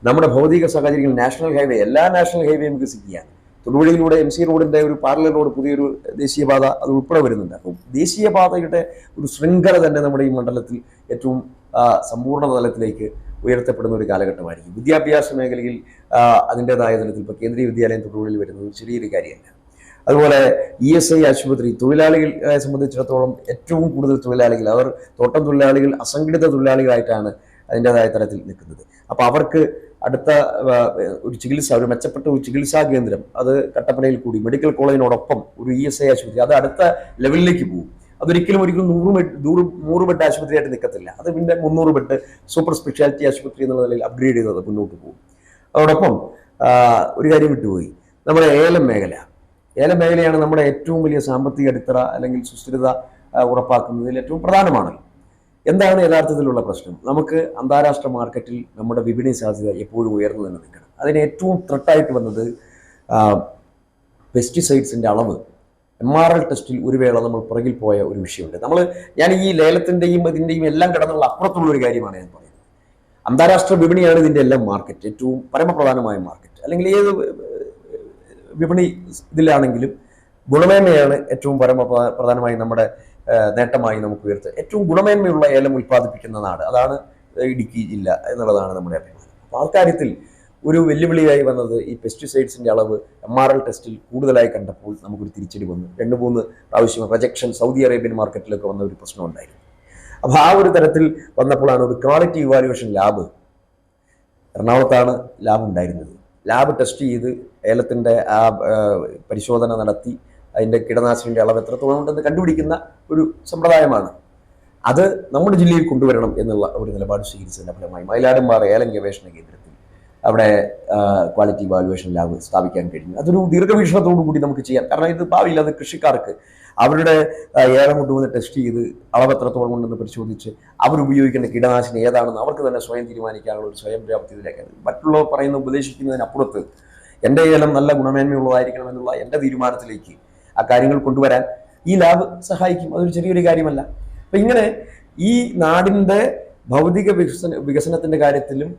നമ്മുടെ ഭൗതിക സാഹചര്യങ്ങൾ, നാഷണൽ ഹൈവേ, എല്ലാ നാഷണൽ ഹൈവേയും വികസിക്കുകയാണ്. തൊടുപുഴയിലൂടെ MC റോഡിൻ്റെ ഒരു പാരലൽ റോഡ്, പുതിയൊരു ദേശീയപാത അത് ഉൾപ്പെടെ വരുന്നുണ്ട്. അപ്പോൾ ദേശീയപാതയുടെ ഒരു ശൃംഖല തന്നെ നമ്മുടെ ഈ മണ്ഡലത്തിൽ ഏറ്റവും സമ്പൂർണ്ണ തലത്തിലേക്ക് ഉയർത്തപ്പെടുന്ന ഒരു കാലഘട്ടമായിരിക്കും. വിദ്യാഭ്യാസ മേഖലയിൽ അതിൻ്റെതായ തലത്തിൽ ഇപ്പോൾ കേന്ദ്രീയ വിദ്യാലയം തൊടുപുഴയിൽ വരുന്നത് ചെറിയൊരു കാര്യമല്ല. അതുപോലെ ESI ആശുപത്രി തൊഴിലാളികളെ സംബന്ധിച്ചിടത്തോളം ഏറ്റവും കൂടുതൽ തൊഴിലാളികൾ, അവർ തോട്ടം തൊഴിലാളികൾ അസംഘടിത തൊഴിലാളികളായിട്ടാണ് അതിൻ്റെതായ തലത്തിൽ നിൽക്കുന്നത്. അപ്പോൾ അവർക്ക് അടുത്ത ഒരു മെച്ചപ്പെട്ട ഒരു ചികിത്സാ കേന്ദ്രം അത് കട്ടപ്പനയിൽ കൂടി മെഡിക്കൽ കോളേജിനോടൊപ്പം ഒരു ESI ആശുപത്രി അത് അടുത്ത ലെവലിലേക്ക് പോകും. അതൊരിക്കലും 100 ബെഡ് ആശുപത്രിയായിട്ട് നിൽക്കത്തില്ല. അത് പിന്നെ 300 ബെഡ് സൂപ്പർ സ്പെഷ്യാലിറ്റി ആശുപത്രി എന്നുള്ള നിലയിൽ അപ്ഗ്രേഡ് ചെയ്തത് മുന്നോട്ട് പോകും. അതോടൊപ്പം ഒരു കാര്യം വിട്ടുപോയി, നമ്മുടെ ഏലം മേഖലയാണ് നമ്മുടെ ഏറ്റവും വലിയ സാമ്പത്തിക അടിത്തറ അല്ലെങ്കിൽ സുസ്ഥിരത ഉറപ്പാക്കുന്നതിൽ ഏറ്റവും പ്രധാനമാണ്. എന്താണ് യഥാർത്ഥത്തിലുള്ള പ്രശ്നം? നമുക്ക് അന്താരാഷ്ട്ര മാർക്കറ്റിൽ നമ്മുടെ വിപണി സാധ്യത എപ്പോഴും ഉയർന്നു തന്നെ നിൽക്കണം. അതിന് ഏറ്റവും ത്രെട്ടായിട്ട് വന്നത് പെസ്റ്റിസൈഡ്സിൻ്റെ അളവ്. MRL ടെസ്റ്റിൽ ഒരു വേള നമ്മൾ പുറകിൽ പോയ ഒരു വിഷയമുണ്ട്. ഞാൻ ഈ ലേലത്തിൻ്റെയും ഇതിൻ്റെയും എല്ലാം കടന്നുള്ള അപ്പുറത്തുള്ള ഒരു കാര്യമാണ് ഞാൻ പറയുന്നത്. അന്താരാഷ്ട്ര വിപണിയാണ് ഇതിൻ്റെ എല്ലാം മാർക്കറ്റ്, ഏറ്റവും പരമപ്രധാനമായ മാർക്കറ്റ്. അല്ലെങ്കിൽ ഏത് വിപണി ഇതിലാണെങ്കിലും ഗുണമേന്മയാണ് ഏറ്റവും പ്രധാനമായി നമ്മുടെ നേട്ടമായി നമുക്ക് ഉയർത്തുക. ഏറ്റവും ഗുണമേന്മയുള്ള ഏലം ഉൽപ്പാദിപ്പിക്കുന്ന നാട് അതാണ് ഇടുക്കി ജില്ല എന്നുള്ളതാണ് നമ്മുടെ അഭിപ്രായം. അപ്പോൾ ആ കാര്യത്തിൽ ഒരു വെല്ലുവിളിയായി വന്നത് ഈ പെസ്റ്റിസൈഡ്സിൻ്റെ അളവ് MRL ടെസ്റ്റിൽ കൂടുതലായി കണ്ടപ്പോൾ നമുക്കൊരു തിരിച്ചടി വന്നു. 2-3 പ്രാവശ്യം റിജക്ഷൻ സൗദി അറേബ്യൻ മാർക്കറ്റിലൊക്കെ വന്ന ഒരു പ്രശ്നം ഉണ്ടായിരുന്നു. അപ്പോൾ ആ ഒരു തരത്തിൽ വന്നപ്പോഴാണ് ഒരു ക്വാളിറ്റി ഇവാലുവേഷൻ ലാബ്, എറണാകുളത്താണ് ലാബ് ഉണ്ടായിരുന്നത്. ലാബ് ടെസ്റ്റ് ചെയ്ത് ഏലത്തിൻ്റെ ആ പരിശോധന നടത്തി അതിൻ്റെ കീടനാശിനിയുടെ അളവ് എത്രത്തോളം ഉണ്ടെന്ന് കണ്ടുപിടിക്കുന്ന ഒരു സമ്പ്രദായമാണ്. അത് നമ്മുടെ ജില്ലയിൽ കൊണ്ടുവരണം എന്നുള്ള ഒരു നിലപാട് സ്വീകരിച്ചതിൻ്റെ ഫലമായി മയിലാടുംപാറ ഏലം ഗവേഷണ കേന്ദ്രത്തിൽ അവിടെ ക്വാളിറ്റി ഇവാലുവേഷൻ ലാബ് സ്ഥാപിക്കാൻ കഴിഞ്ഞു. അതൊരു ദീർഘവീക്ഷണത്തോടു കൂടി നമുക്ക് ചെയ്യാം. കാരണം ഇത് ഭാവിയിൽ അത് കൃഷിക്കാർക്ക് അവരുടെ ഏലം കൊണ്ടുവന്ന് ടെസ്റ്റ് ചെയ്ത് അളവ് എത്രത്തോളം ഉണ്ടെന്ന് പരിശോധിച്ച് അവരുപയോഗിക്കേണ്ട കീടനാശിനി ഏതാണെന്ന് അവർക്ക് തന്നെ സ്വയം തീരുമാനിക്കാനുള്ള ഒരു സ്വയം പര്യാപ്തിയിലേക്ക് മറ്റുള്ളവർ പറയുന്ന ഉപദേശിക്കുന്നതിനപ്പുറത്ത് എൻ്റെ ഏലം നല്ല ഗുണമേന്മയുള്ളതായിരിക്കണം എന്നുള്ള എൻ്റെ തീരുമാനത്തിലേക്ക് ആ കാര്യങ്ങൾ കൊണ്ടുവരാൻ ഈ ലാബ് സഹായിക്കും. അതൊരു ചെറിയൊരു കാര്യമല്ല. അപ്പം ഇങ്ങനെ ഈ നാടിൻ്റെ ഭൗതിക വികസനത്തിൻ്റെ കാര്യത്തിലും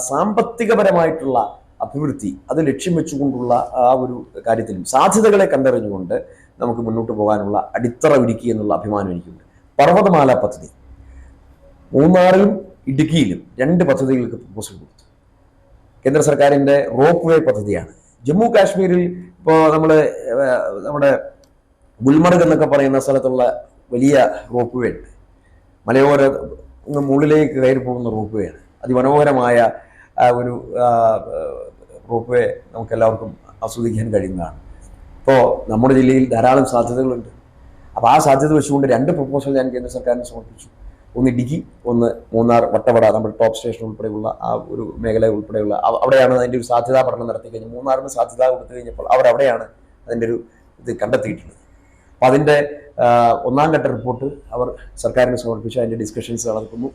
സാമ്പത്തികപരമായിട്ടുള്ള അഭിവൃദ്ധി അത് ലക്ഷ്യം വെച്ചുകൊണ്ടുള്ള ആ ഒരു കാര്യത്തിലും സാധ്യതകളെ കണ്ടറിഞ്ഞുകൊണ്ട് നമുക്ക് മുന്നോട്ട് പോകാനുള്ള അടിത്തറ ഒരുക്കി എന്നുള്ള അഭിമാനം എനിക്കുണ്ട്. പർവ്വതമാല പദ്ധതി മൂന്നാറിലും ഇടുക്കിയിലും 2 പദ്ധതികൾക്ക് പ്രപ്പോസൽ കൊടുത്തു. കേന്ദ്ര സർക്കാരിൻ്റെ റോപ്പ് വേ പദ്ധതിയാണ്. ജമ്മു കാശ്മീരിൽ ഇപ്പോൾ നമ്മുടെ ഗുൽമർഗ് എന്നൊക്കെ പറയുന്ന സ്ഥലത്തുള്ള വലിയ റോപ്പ് വേ ഉണ്ട്. മലയോര മുകളിലേക്ക് കയറി പോകുന്ന റോപ്പ് വേ ആണ്. അതിമനോഹരമായ ഒരു റോപ്പ് വേ നമുക്കെല്ലാവർക്കും ആസ്വദിക്കാൻ കഴിയുന്നതാണ്. ഇപ്പോൾ നമ്മുടെ ജില്ലയിൽ ധാരാളം സാധ്യതകളുണ്ട്. അപ്പോൾ ആ സാധ്യത വെച്ചുകൊണ്ട് 2 പ്രപ്പോസൽ ഞാൻ കേന്ദ്ര സർക്കാരിന് സമർപ്പിച്ചു. ഒന്ന് ഇടുക്കി, ഒന്ന് മൂന്നാർ വട്ടവട, നമ്മുടെ ടോപ്പ് സ്റ്റേഷൻ ഉൾപ്പെടെയുള്ള ആ ഒരു മേഖല ഉൾപ്പെടെയുള്ള അവിടെയാണ് അതിൻ്റെ ഒരു സാധ്യതാ പഠനം നടത്തി കഴിഞ്ഞു. മൂന്നാറിന് സാധ്യത കൊടുത്തു കഴിഞ്ഞപ്പോൾ അവിടെയാണ് അതിൻ്റെ ഒരു ഇത് കണ്ടെത്തിയിട്ടുള്ളത്. അപ്പോൾ അതിൻ്റെ 1ാം ഘട്ട റിപ്പോർട്ട് അവർ സർക്കാരിന് സമർപ്പിച്ചു. അതിൻ്റെ ഡിസ്കഷൻസ് നടക്കുന്നു.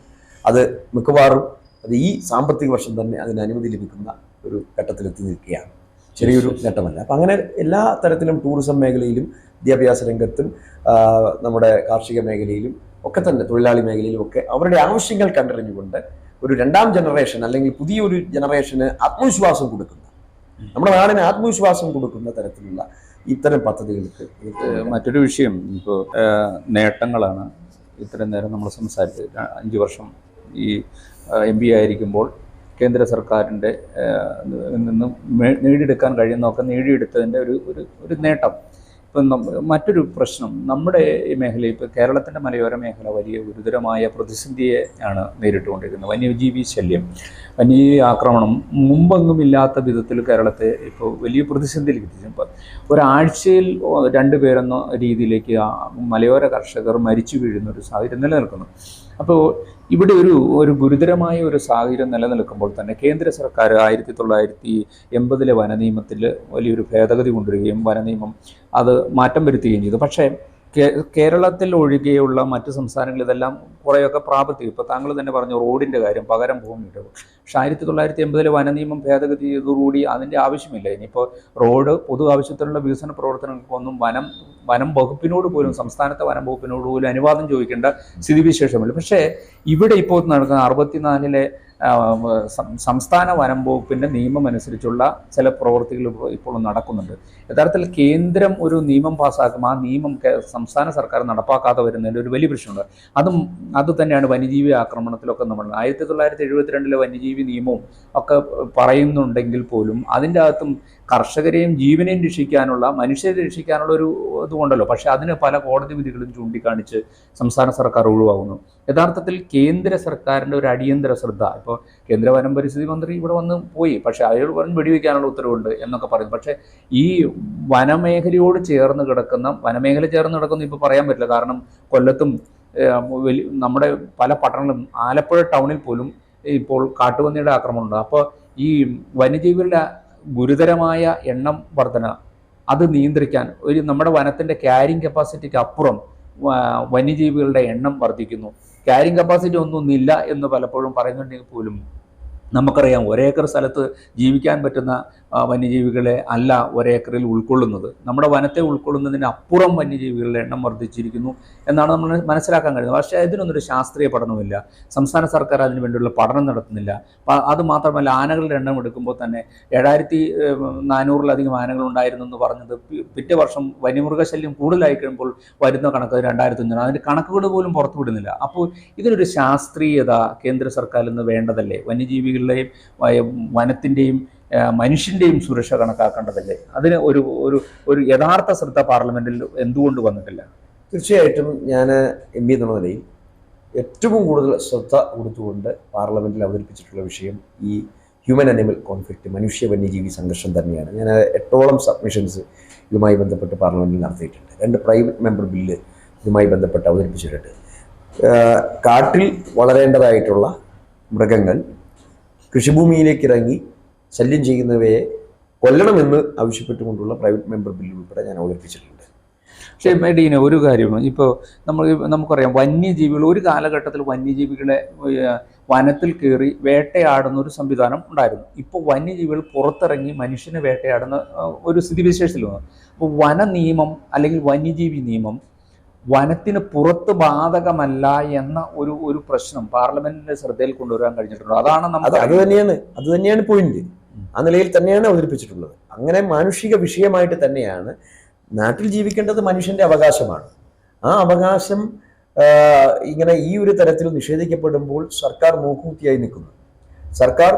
അത് മിക്കവാറും അത് ഈ സാമ്പത്തിക വർഷം തന്നെ അതിന് അനുമതി ലഭിക്കുന്ന ഒരു ഘട്ടത്തിലെത്തി നിൽക്കുകയാണ്. ചെറിയൊരു നേട്ടമല്ല. അപ്പം അങ്ങനെ എല്ലാ തരത്തിലും ടൂറിസം മേഖലയിലും വിദ്യാഭ്യാസ രംഗത്തും നമ്മുടെ കാർഷിക മേഖലയിലും ഒക്കെ തന്നെ തൊഴിലാളി മേഖലയിലും ഒക്കെ അവരുടെ ആവശ്യങ്ങൾ കണ്ടറിഞ്ഞുകൊണ്ട് ഒരു 2ാം ജനറേഷൻ അല്ലെങ്കിൽ പുതിയൊരു ജനറേഷന് ആത്മവിശ്വാസം കൊടുക്കുന്ന, നമ്മുടെ നാടിന് ആത്മവിശ്വാസം കൊടുക്കുന്ന തരത്തിലുള്ള ഇത്തരം പദ്ധതികൾക്ക് മറ്റൊരു വിഷയം ഇപ്പോൾ നേട്ടങ്ങളാണ്. ഇത്രയും നേരം നമ്മൾ സംസാരിച്ചത് 5 വർഷം ഈ MP ആയിരിക്കുമ്പോൾ കേന്ദ്ര സർക്കാരിൻ്റെ നിന്നും നേടിയെടുക്കാൻ കഴിയുന്നതൊക്കെ നേടിയെടുത്തതിൻ്റെ ഒരു നേട്ടം. ഇപ്പം മറ്റൊരു പ്രശ്നം നമ്മുടെ ഈ മേഖല, ഇപ്പോൾ കേരളത്തിൻ്റെ മലയോര മേഖല വലിയ ഗുരുതരമായ പ്രതിസന്ധിയെ ആണ് നേരിട്ടുകൊണ്ടിരിക്കുന്നത്. വന്യജീവി ശല്യം, വന്യജീവി ആക്രമണം മുമ്പെങ്ങുമില്ലാത്ത വിധത്തിൽ കേരളത്തെ ഇപ്പോൾ വലിയ പ്രതിസന്ധിയിലേക്ക് എത്തിച്ചു. ഇപ്പോൾ ഒരാഴ്ചയിൽ 2 പേരെന്ന രീതിയിലേക്ക് മലയോര കർഷകർ മരിച്ചു വീഴുന്ന ഒരു സാഹചര്യം നിലനിൽക്കുന്നു. അപ്പോൾ ഇവിടെ ഒരു ഗുരുതരമായ ഒരു സാഹചര്യം നിലനിൽക്കുമ്പോൾ തന്നെ കേന്ദ്ര സർക്കാർ 1980 വനനിയമത്തിൽ വലിയൊരു ഭേദഗതി കൊണ്ടുവരികയും വനനിയമം അത് മാറ്റം വരുത്തുകയും ചെയ്തു. പക്ഷേ കേരളത്തിൽ ഒഴികെയുള്ള മറ്റ് സംസ്ഥാനങ്ങൾ ഇതെല്ലാം കുറേയൊക്കെ പ്രാവർത്തികം. ഇപ്പോൾ താങ്കൾ തന്നെ പറഞ്ഞു റോഡിൻ്റെ കാര്യം, പകരം ഭൂമിയുടെ. പക്ഷേ 1980 വനനിയമം ഭേദഗതി ചെയ്തതോടുകൂടി അതിൻ്റെ ആവശ്യമില്ല. ഇനിയിപ്പോൾ റോഡ് പൊതു ആവശ്യത്തിനുള്ള വികസന പ്രവർത്തനങ്ങൾക്കൊന്നും വനം വകുപ്പിനോട് പോലും, സംസ്ഥാനത്തെ വനം വകുപ്പിനോട് പോലും അനുവാദം ചോദിക്കേണ്ട സ്ഥിതിവിശേഷമില്ല. പക്ഷേ ഇവിടെ ഇപ്പോൾ നടക്കുന്ന 64 സംസ്ഥാന വനം വകുപ്പിൻ്റെ നിയമം അനുസരിച്ചുള്ള ചില പ്രവൃത്തികൾ ഇപ്പോൾ നടക്കുന്നുണ്ട്. യഥാർത്ഥത്തിൽ കേന്ദ്രം ഒരു നിയമം പാസ്സാക്കും, ആ നിയമം സംസ്ഥാന സർക്കാർ നടപ്പാക്കാതെ വരുന്നതിൻ്റെ ഒരു വലിയ പ്രശ്നമുണ്ട്. അത് തന്നെയാണ് വന്യജീവി ആക്രമണത്തിലൊക്കെ നമ്മൾ 1972 വന്യജീവി നിയമവും ഒക്കെ പറയുന്നുണ്ടെങ്കിൽ പോലും അതിൻ്റെ അകത്തും കർഷകരെയും ജീവനെയും രക്ഷിക്കാനുള്ള, മനുഷ്യരെ രക്ഷിക്കാനുള്ള ഒരു ഇതുകൊണ്ടല്ലോ. പക്ഷേ അതിന് പല കോടതി വിധികളും ചൂണ്ടിക്കാണിച്ച് സംസ്ഥാന സർക്കാർ ഒഴിവാകുന്നു. യഥാർത്ഥത്തിൽ കേന്ദ്ര സർക്കാരിൻ്റെ ഒരു അടിയന്തര ശ്രദ്ധ, ഇപ്പോൾ കേന്ദ്ര വനം പരിസ്ഥിതി മന്ത്രി ഇവിടെ വന്ന് പോയി, പക്ഷേ അയാൾ പറഞ്ഞ് വെടിവെക്കാനുള്ള ഉത്തരവുണ്ട് എന്നൊക്കെ പറയും. പക്ഷേ ഈ വനമേഖലയോട് ചേർന്ന് കിടക്കുന്ന ഇപ്പോൾ പറയാൻ പറ്റില്ല. കാരണം കൊല്ലത്തും നമ്മുടെ പല പട്ടണങ്ങളും, ആലപ്പുഴ ടൗണിൽ പോലും ഇപ്പോൾ കാട്ടുപന്നിയുടെ ആക്രമണമുണ്ട്. അപ്പോൾ ഈ വന്യജീവികളുടെ ഗുരുതരമായ എണ്ണം വർധന അത് നിയന്ത്രിക്കാൻ നമ്മുടെ വനത്തിൻ്റെ ക്യാരിങ് കപ്പാസിറ്റിക്ക് അപ്പുറം വന്യജീവികളുടെ എണ്ണം വർദ്ധിക്കുന്നു. ക്യാരിങ് കപ്പാസിറ്റി ഒന്നുമില്ല എന്ന് പലപ്പോഴും പറയുന്നുണ്ടെങ്കിൽ പോലും നമുക്കറിയാം, ഒരേക്കർ സ്ഥലത്ത് ജീവിക്കാൻ പറ്റുന്ന വന്യജീവികളെ അല്ല ഒരേക്കറിൽ ഉൾക്കൊള്ളുന്നത്. നമ്മുടെ വനത്തെ ഉൾക്കൊള്ളുന്നതിന് അപ്പുറം വന്യജീവികളുടെ എണ്ണം വർദ്ധിച്ചിരിക്കുന്നു എന്നാണ് നമ്മൾ മനസ്സിലാക്കാൻ കഴിയുന്നത്. പക്ഷേ ഇതിനൊന്നൊരു ശാസ്ത്രീയ പഠനമില്ല. സംസ്ഥാന സർക്കാർ അതിനു വേണ്ടിയുള്ള പഠനം നടത്തുന്നില്ല. അതുമാത്രമല്ല, ആനകളുടെ എണ്ണം എടുക്കുമ്പോൾ തന്നെ 7400-ലധികം ആനകൾ ഉണ്ടായിരുന്നു എന്ന് പറഞ്ഞത് പിറ്റേ വർഷം വന്യമൃഗശല്യം കൂടുതലായി കഴിയുമ്പോൾ വരുന്ന കണക്ക് 2500. അതിൻ്റെ കണക്കുകൾ പോലും പുറത്തുവിടുന്നില്ല. അപ്പോൾ ഇതിനൊരു ശാസ്ത്രീയത കേന്ദ്ര സർക്കാരിൽ നിന്ന് വേണ്ടതല്ലേ? വന്യജീവികളുടെയും വനത്തിൻ്റെയും മനുഷ്യൻ്റെയും സുരക്ഷ കണക്കാക്കേണ്ടതല്ലേ? അതിന് ഒരു യഥാർത്ഥ ശ്രദ്ധ പാർലമെൻറ്റിൽ എന്തുകൊണ്ട് വന്നിട്ടില്ല? തീർച്ചയായിട്ടും ഞാൻ MP എന്നുള്ള നിലയിൽ ഏറ്റവും കൂടുതൽ ശ്രദ്ധ കൊടുത്തുകൊണ്ട് പാർലമെൻറ്റിൽ അവതരിപ്പിച്ചിട്ടുള്ള വിഷയം ഈ ഹ്യൂമൻ അനിമൽ കോൺഫ്ലിക്റ്റ്, മനുഷ്യ വന്യജീവി സംഘർഷം തന്നെയാണ്. ഞാൻ 8ഓളം സബ്മിഷൻസ് ഇതുമായി ബന്ധപ്പെട്ട് പാർലമെൻറ്റിൽ നടത്തിയിട്ടുണ്ട്. 2 പ്രൈവറ്റ് മെമ്പർ ബില്ല് ഇതുമായി ബന്ധപ്പെട്ട് അവതരിപ്പിച്ചിട്ടുണ്ട്. കാട്ടിൽ വളരേണ്ടതായിട്ടുള്ള മൃഗങ്ങൾ കൃഷിഭൂമിയിലേക്ക് ഇറങ്ങി ശല്യം ചെയ്യുന്നവയെ കൊല്ലണമെന്ന് ആവശ്യപ്പെട്ടുകൊണ്ടുള്ള പ്രൈവറ്റ് മെമ്പർ ബില്ല് ഉൾപ്പെടെ ഞാൻ അവതരിപ്പിച്ചിട്ടുണ്ട്. പക്ഷേ ഡീന, ഒരു കാര്യമാണ്, ഇപ്പോൾ നമുക്കറിയാം, വന്യജീവികൾ ഒരു കാലഘട്ടത്തിൽ വന്യജീവികളെ വനത്തിൽ കയറി വേട്ടയാടുന്ന ഒരു സംവിധാനം ഉണ്ടായിരുന്നു. ഇപ്പോൾ വന്യജീവികൾ പുറത്തിറങ്ങി മനുഷ്യനെ വേട്ടയാടുന്ന ഒരു സ്ഥിതിവിശേഷത്തിൽ വന്നു. അപ്പോൾ വന നിയമം അല്ലെങ്കിൽ വന്യജീവി നിയമം വനത്തിന് പുറത്ത് ബാധകമല്ല എന്ന ഒരു പ്രശ്നം പാർലമെന്റിന്റെ ശ്രദ്ധയിൽ കൊണ്ടുവരാൻ കഴിഞ്ഞിട്ടുണ്ട്. അത് തന്നെയാണ് പോയിന്റ്. ആ നിലയിൽ തന്നെയാണ് അവതരിപ്പിച്ചിട്ടുള്ളത്. അങ്ങനെ മാനുഷിക വിഷയമായിട്ട് തന്നെയാണ്. നാട്ടിൽ ജീവിക്കേണ്ടത് മനുഷ്യന്റെ അവകാശമാണ്. ആ അവകാശം ഇങ്ങനെ ഈ ഒരു തരത്തിൽ നിഷേധിക്കപ്പെടുമ്പോൾ സർക്കാർ മൂക്കുകുത്തിയായി നിൽക്കുന്നു. സർക്കാർ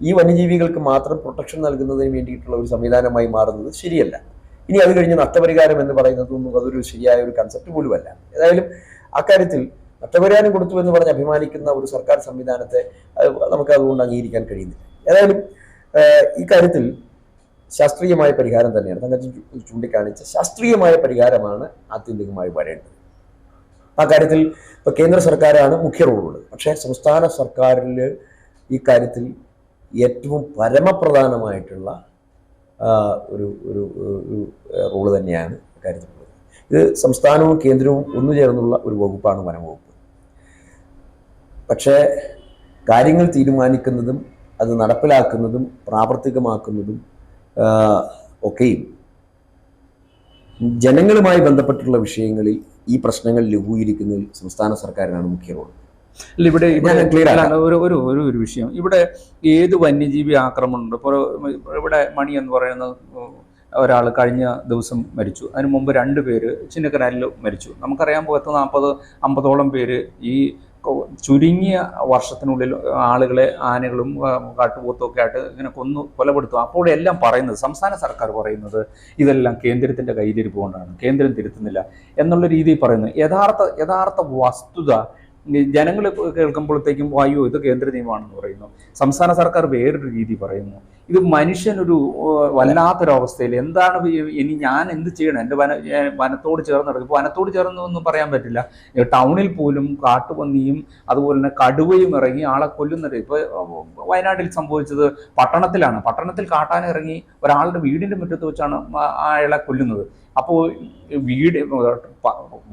ഈ വന്യജീവികൾക്ക് മാത്രം പ്രൊട്ടക്ഷൻ നൽകുന്നതിന് വേണ്ടിയിട്ടുള്ള ഒരു സംവിധാനമായി മാറുന്നത് ശരിയല്ല. ഇനി അത് കഴിഞ്ഞ് നഷ്ടപരിഹാരം എന്ന് പറയുന്നതൊന്നും അതൊരു ശരിയായ ഒരു കൺസെപ്റ്റ് പോലുമല്ല. ഏതായാലും അക്കാര്യത്തിൽ നഷ്ടപരിഹാരം കൊടുത്തു എന്ന് പറഞ്ഞ് അഭിമാനിക്കുന്ന ഒരു സർക്കാർ സംവിധാനത്തെ നമുക്ക് അതുകൊണ്ട് അംഗീകരിക്കാൻ കഴിയുന്നില്ല. ഏതായാലും ഈ കാര്യത്തിൽ ശാസ്ത്രീയമായ പരിഹാരം തന്നെയാണ് തങ്കച്ചൻ ചൂണ്ടിക്കാണിച്ച ശാസ്ത്രീയമായ പരിഹാരമാണ് ആത്യന്തികമായി വരേണ്ടത്. ആ കാര്യത്തിൽ ഇപ്പോൾ കേന്ദ്ര സർക്കാരാണ് മുഖ്യ റോളുള്ളത്. പക്ഷേ സംസ്ഥാന സർക്കാരിൽ ഈ കാര്യത്തിൽ ഏറ്റവും പരമപ്രധാനമായിട്ടുള്ള ഒരു റോള് തന്നെയാണ് കാര്യത്തിലുള്ളത്. ഇത് സംസ്ഥാനവും കേന്ദ്രവും ഒന്നുചേർന്നുള്ള ഒരു വകുപ്പാണ് വനംവകുപ്പ്. പക്ഷേ കാര്യങ്ങൾ തീരുമാനിക്കുന്നതും അത് നടപ്പിലാക്കുന്നതും പ്രാവർത്തികമാക്കുന്നതും ഒക്കെയും ജനങ്ങളുമായി ബന്ധപ്പെട്ടുള്ള വിഷയങ്ങളിൽ ഈ പ്രശ്നങ്ങൾ ലഘൂകരിക്കുന്നതിൽ സംസ്ഥാന സർക്കാരിനാണ് മുഖ്യ റോൾ. ഇവിടെ ഒരു വിഷയം, ഇവിടെ ഏത് വന്യജീവി ആക്രമണമുണ്ട്. ഇപ്പോൾ ഇവിടെ മണി എന്ന് പറയുന്ന ഒരാൾ കഴിഞ്ഞ ദിവസം മരിച്ചു. അതിന് മുമ്പ് 2 പേര് ചിന്നക്കനാലിൽ മരിച്ചു. നമുക്കറിയാൻ 40-50ഓളം പേര് ഈ ചുരുങ്ങിയ വർഷത്തിനുള്ളിൽ ആളുകളെ ആനകളും കാട്ടുപോത്തും ഒക്കെ ആയിട്ട് ഇങ്ങനെ കൊലപ്പെടുത്തും. അപ്പോൾ എല്ലാം പറയുന്നത്, സംസ്ഥാന സർക്കാർ പറയുന്നത് ഇതെല്ലാം കേന്ദ്രത്തിൻ്റെ കയ്യിലിരിപ്പ് കൊണ്ടാണ്, കേന്ദ്രം തിരുത്തുന്നില്ല എന്നുള്ള രീതിയിൽ പറയുന്നു. യഥാർത്ഥ വസ്തുത ജനങ്ങൾ കേൾക്കുമ്പോഴത്തേക്കും അയ്യോ ഇത് കേന്ദ്ര നിയമമാണെന്ന് പറയുന്നു. സംസ്ഥാന സർക്കാർ വേറൊരു രീതി പറയുന്നു. ഇത് മനുഷ്യനൊരു വല്ലാത്തൊരവസ്ഥയിൽ എന്താണ് ഇനി ഞാൻ എന്ത് ചെയ്യണം? എൻ്റെ വനത്തോട് ചേർന്ന് നടക്കും. ഇപ്പോൾ വനത്തോട് ചേർന്നൊന്നും പറയാൻ പറ്റില്ല. ടൗണിൽ പോലും കാട്ടുപന്നിയും അതുപോലെ തന്നെ കടുവയും ഇറങ്ങി ആളെ കൊല്ലുന്നത്. ഇപ്പോൾ വയനാട്ടിൽ സംഭവിച്ചത് പട്ടണത്തിലാണ്. പട്ടണത്തിൽ കാട്ടാന ഇറങ്ങി ഒരാളുടെ വീടിൻ്റെ മുറ്റത്ത് വെച്ചാണ് അയാളെ കൊല്ലുന്നത്. അപ്പോൾ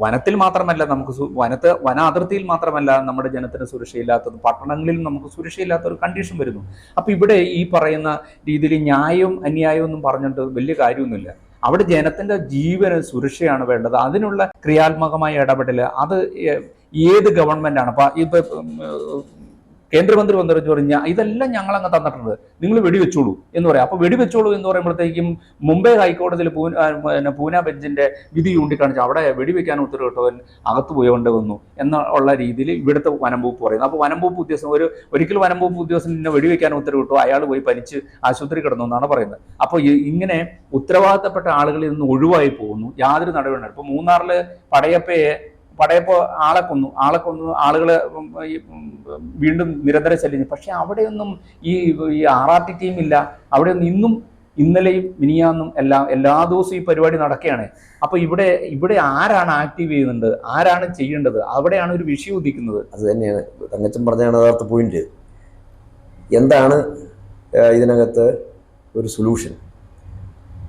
വനത്തിൽ മാത്രമല്ല നമുക്ക് വന അതിർത്തിയിൽ മാത്രമല്ല നമ്മുടെ ജനത്തിന് സുരക്ഷയില്ലാത്തത്, പട്ടണങ്ങളിലും നമുക്ക് സുരക്ഷയില്ലാത്ത ഒരു കണ്ടീഷൻ വരുന്നു. അപ്പോൾ ഇവിടെ ഈ പറയുന്ന രീതിയിൽ ന്യായവും അന്യായവും ഒന്നും പറഞ്ഞിട്ട് വലിയ കാര്യമൊന്നുമില്ല. അവിടെ ജനത്തിൻ്റെ ജീവന് സുരക്ഷയാണ് വേണ്ടത്. അതിനുള്ള ക്രിയാത്മകമായ ഇടപെടൽ അത് ഏത് ഗവൺമെൻറ്റാണ്. അപ്പോൾ ഇപ്പോൾ കേന്ദ്രമന്ത്രി വന്നിട്ട് പറഞ്ഞാൽ ഇതെല്ലാം ഞങ്ങൾ അങ്ങ് തന്നിട്ടുണ്ട്, നിങ്ങൾ വെടിവെച്ചോളൂ എന്ന് പറയാം. അപ്പോൾ വെടിവെച്ചോളൂ എന്ന് പറയുമ്പോഴത്തേക്കും മുംബൈ ഹൈക്കോടതിയിൽ പൂന ബെഞ്ചിന്റെ വിധി ചൂണ്ടിക്കാണിച്ച് അവിടെ വെടിവെക്കാൻ ഉത്തരവിട്ടവൻ അകത്ത് പോയോണ്ട് വന്നു എന്നുള്ള രീതിയിൽ ഇവിടുത്തെ വനം വകുപ്പ് പറയുന്നു. അപ്പോൾ വനം വകുപ്പ് ഉദ്യോഗസ്ഥൻ ഒരിക്കൽ വനം വകുപ്പ് ഉദ്യോഗസ്ഥൻ ഇന്നെ വെടിവെക്കാൻ ഉത്തരവിട്ടു, അയാൾ പോയി പനിച്ച് ആശുപത്രി കിടന്നു എന്നാണ് പറയുന്നത്. അപ്പോൾ ഇങ്ങനെ ഉത്തരവാദിത്തപ്പെട്ട ആളുകളിൽ നിന്ന് ഒഴിവായി പോകുന്നു, യാതൊരു നടപടിയും. ഇപ്പോൾ മൂന്നാറിൽ പടയപ്പോ ആളെ കൊന്നു, ആളുകളെ വീണ്ടും നിരന്തര ശല്യം. പക്ഷെ അവിടെയൊന്നും ഈ RRT ടീം ഇല്ല. അവിടെയൊന്നും ഇന്നലെയും മിനിയാന്നും എല്ലാ ദിവസവും ഈ പരിപാടി നടക്കുകയാണ്. അപ്പൊ ഇവിടെ ആരാണ് ആക്റ്റീവ് ചെയ്യുന്നുണ്ട്, ആരാണ് ചെയ്യേണ്ടത്, അവിടെയാണ് ഒരു വിഷയം ഉദിക്കുന്നത്. അത് തന്നെയാണ് തങ്കച്ചൻ പറഞ്ഞാണ് യഥാർത്ഥ പോയിന്റ്. എന്താണ് ഇതിനകത്ത് ഒരു സൊല്യൂഷൻ?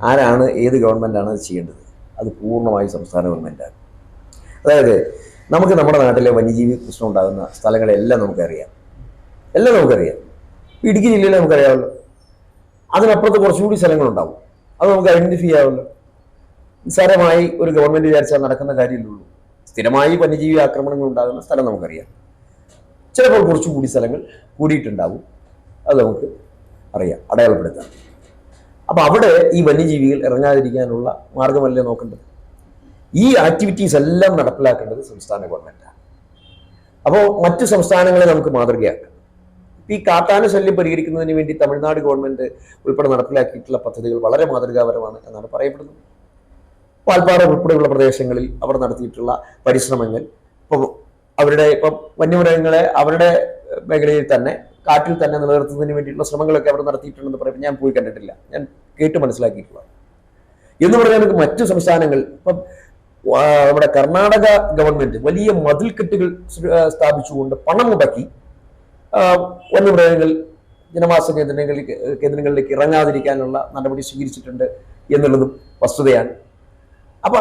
ആരാണ്, ഏത് ഗവൺമെൻറ്റാണ് അത് ചെയ്യേണ്ടത്? അത് പൂർണ്ണമായി സംസ്ഥാന ഗവൺമെൻറ്റാണ്. അതായത് നമുക്ക് നമ്മുടെ നാട്ടിലെ വന്യജീവി പ്രശ്നം ഉണ്ടാകുന്ന സ്ഥലങ്ങളെല്ലാം നമുക്കറിയാം. ഇടുക്കി ജില്ലയിൽ നമുക്കറിയാമല്ലോ. അതിനപ്പുറത്ത് കുറച്ചുകൂടി സ്ഥലങ്ങളുണ്ടാവും, അത് നമുക്ക് ഐഡന്റിഫൈ ചെയ്യാമല്ലോ. നിസ്സാരമായി ഒരു ഗവൺമെൻറ് വിചാരിച്ചാൽ നടക്കുന്ന കാര്യമില്ലുള്ളൂ. സ്ഥിരമായി വന്യജീവി ആക്രമണങ്ങൾ ഉണ്ടാകുന്ന സ്ഥലം നമുക്കറിയാം. ചിലപ്പോൾ കുറച്ചുകൂടി സ്ഥലങ്ങൾ കൂടിയിട്ടുണ്ടാവും, അത് നമുക്ക് അറിയാം, അടയാളപ്പെടുത്താം. അപ്പം അവിടെ ഈ വന്യജീവികൾ ഇറങ്ങാതിരിക്കാനുള്ള മാർഗമല്ലേ നോക്കേണ്ടത്? ഈ ആക്ടിവിറ്റീസ് എല്ലാം നടപ്പിലാക്കേണ്ടത് സംസ്ഥാന ഗവൺമെൻറ്റാണ്. അപ്പോൾ മറ്റു സംസ്ഥാനങ്ങളെ നമുക്ക് മാതൃകയാക്കാം. ഈ കാട്ടാന ശല്യം പരിഹരിക്കുന്നതിന് വേണ്ടി തമിഴ്നാട് ഗവൺമെൻറ് ഉൾപ്പെടെ നടപ്പിലാക്കിയിട്ടുള്ള പദ്ധതികൾ വളരെ മാതൃകാപരമാണ് എന്നാണ് പറയപ്പെടുന്നത്. വാൽപ്പാറ ഉൾപ്പെടെയുള്ള പ്രദേശങ്ങളിൽ അവർ നടത്തിയിട്ടുള്ള പരിശ്രമങ്ങൾ, ഇപ്പം വന്യമൃഗങ്ങളെ അവരുടെ മേഖലയിൽ തന്നെ കാട്ടിൽ തന്നെ നിലനിർത്തുന്നതിന് വേണ്ടിയിട്ടുള്ള ശ്രമങ്ങളൊക്കെ അവർ നടത്തിയിട്ടുണ്ടെന്ന് പറയുമ്പോൾ ഞാൻ പോയി കണ്ടിട്ടില്ല, ഞാൻ കേട്ട് മനസ്സിലാക്കിയിട്ടുള്ളത്. എന്ന് പറഞ്ഞാൽ നമുക്ക് മറ്റു സംസ്ഥാനങ്ങൾ, ഇപ്പം നമ്മുടെ കർണാടക ഗവൺമെന്റ് വലിയ മതിൽക്കെട്ടുകൾ സ്ഥാപിച്ചുകൊണ്ട് പണം മുടക്കി വന്യമൃഗങ്ങൾ ജനവാസ കേന്ദ്രങ്ങളിലേക്ക് ഇറങ്ങാതിരിക്കാനുള്ള നടപടി സ്വീകരിച്ചിട്ടുണ്ട് എന്നുള്ളതും വസ്തുതയാണ്. അപ്പൊ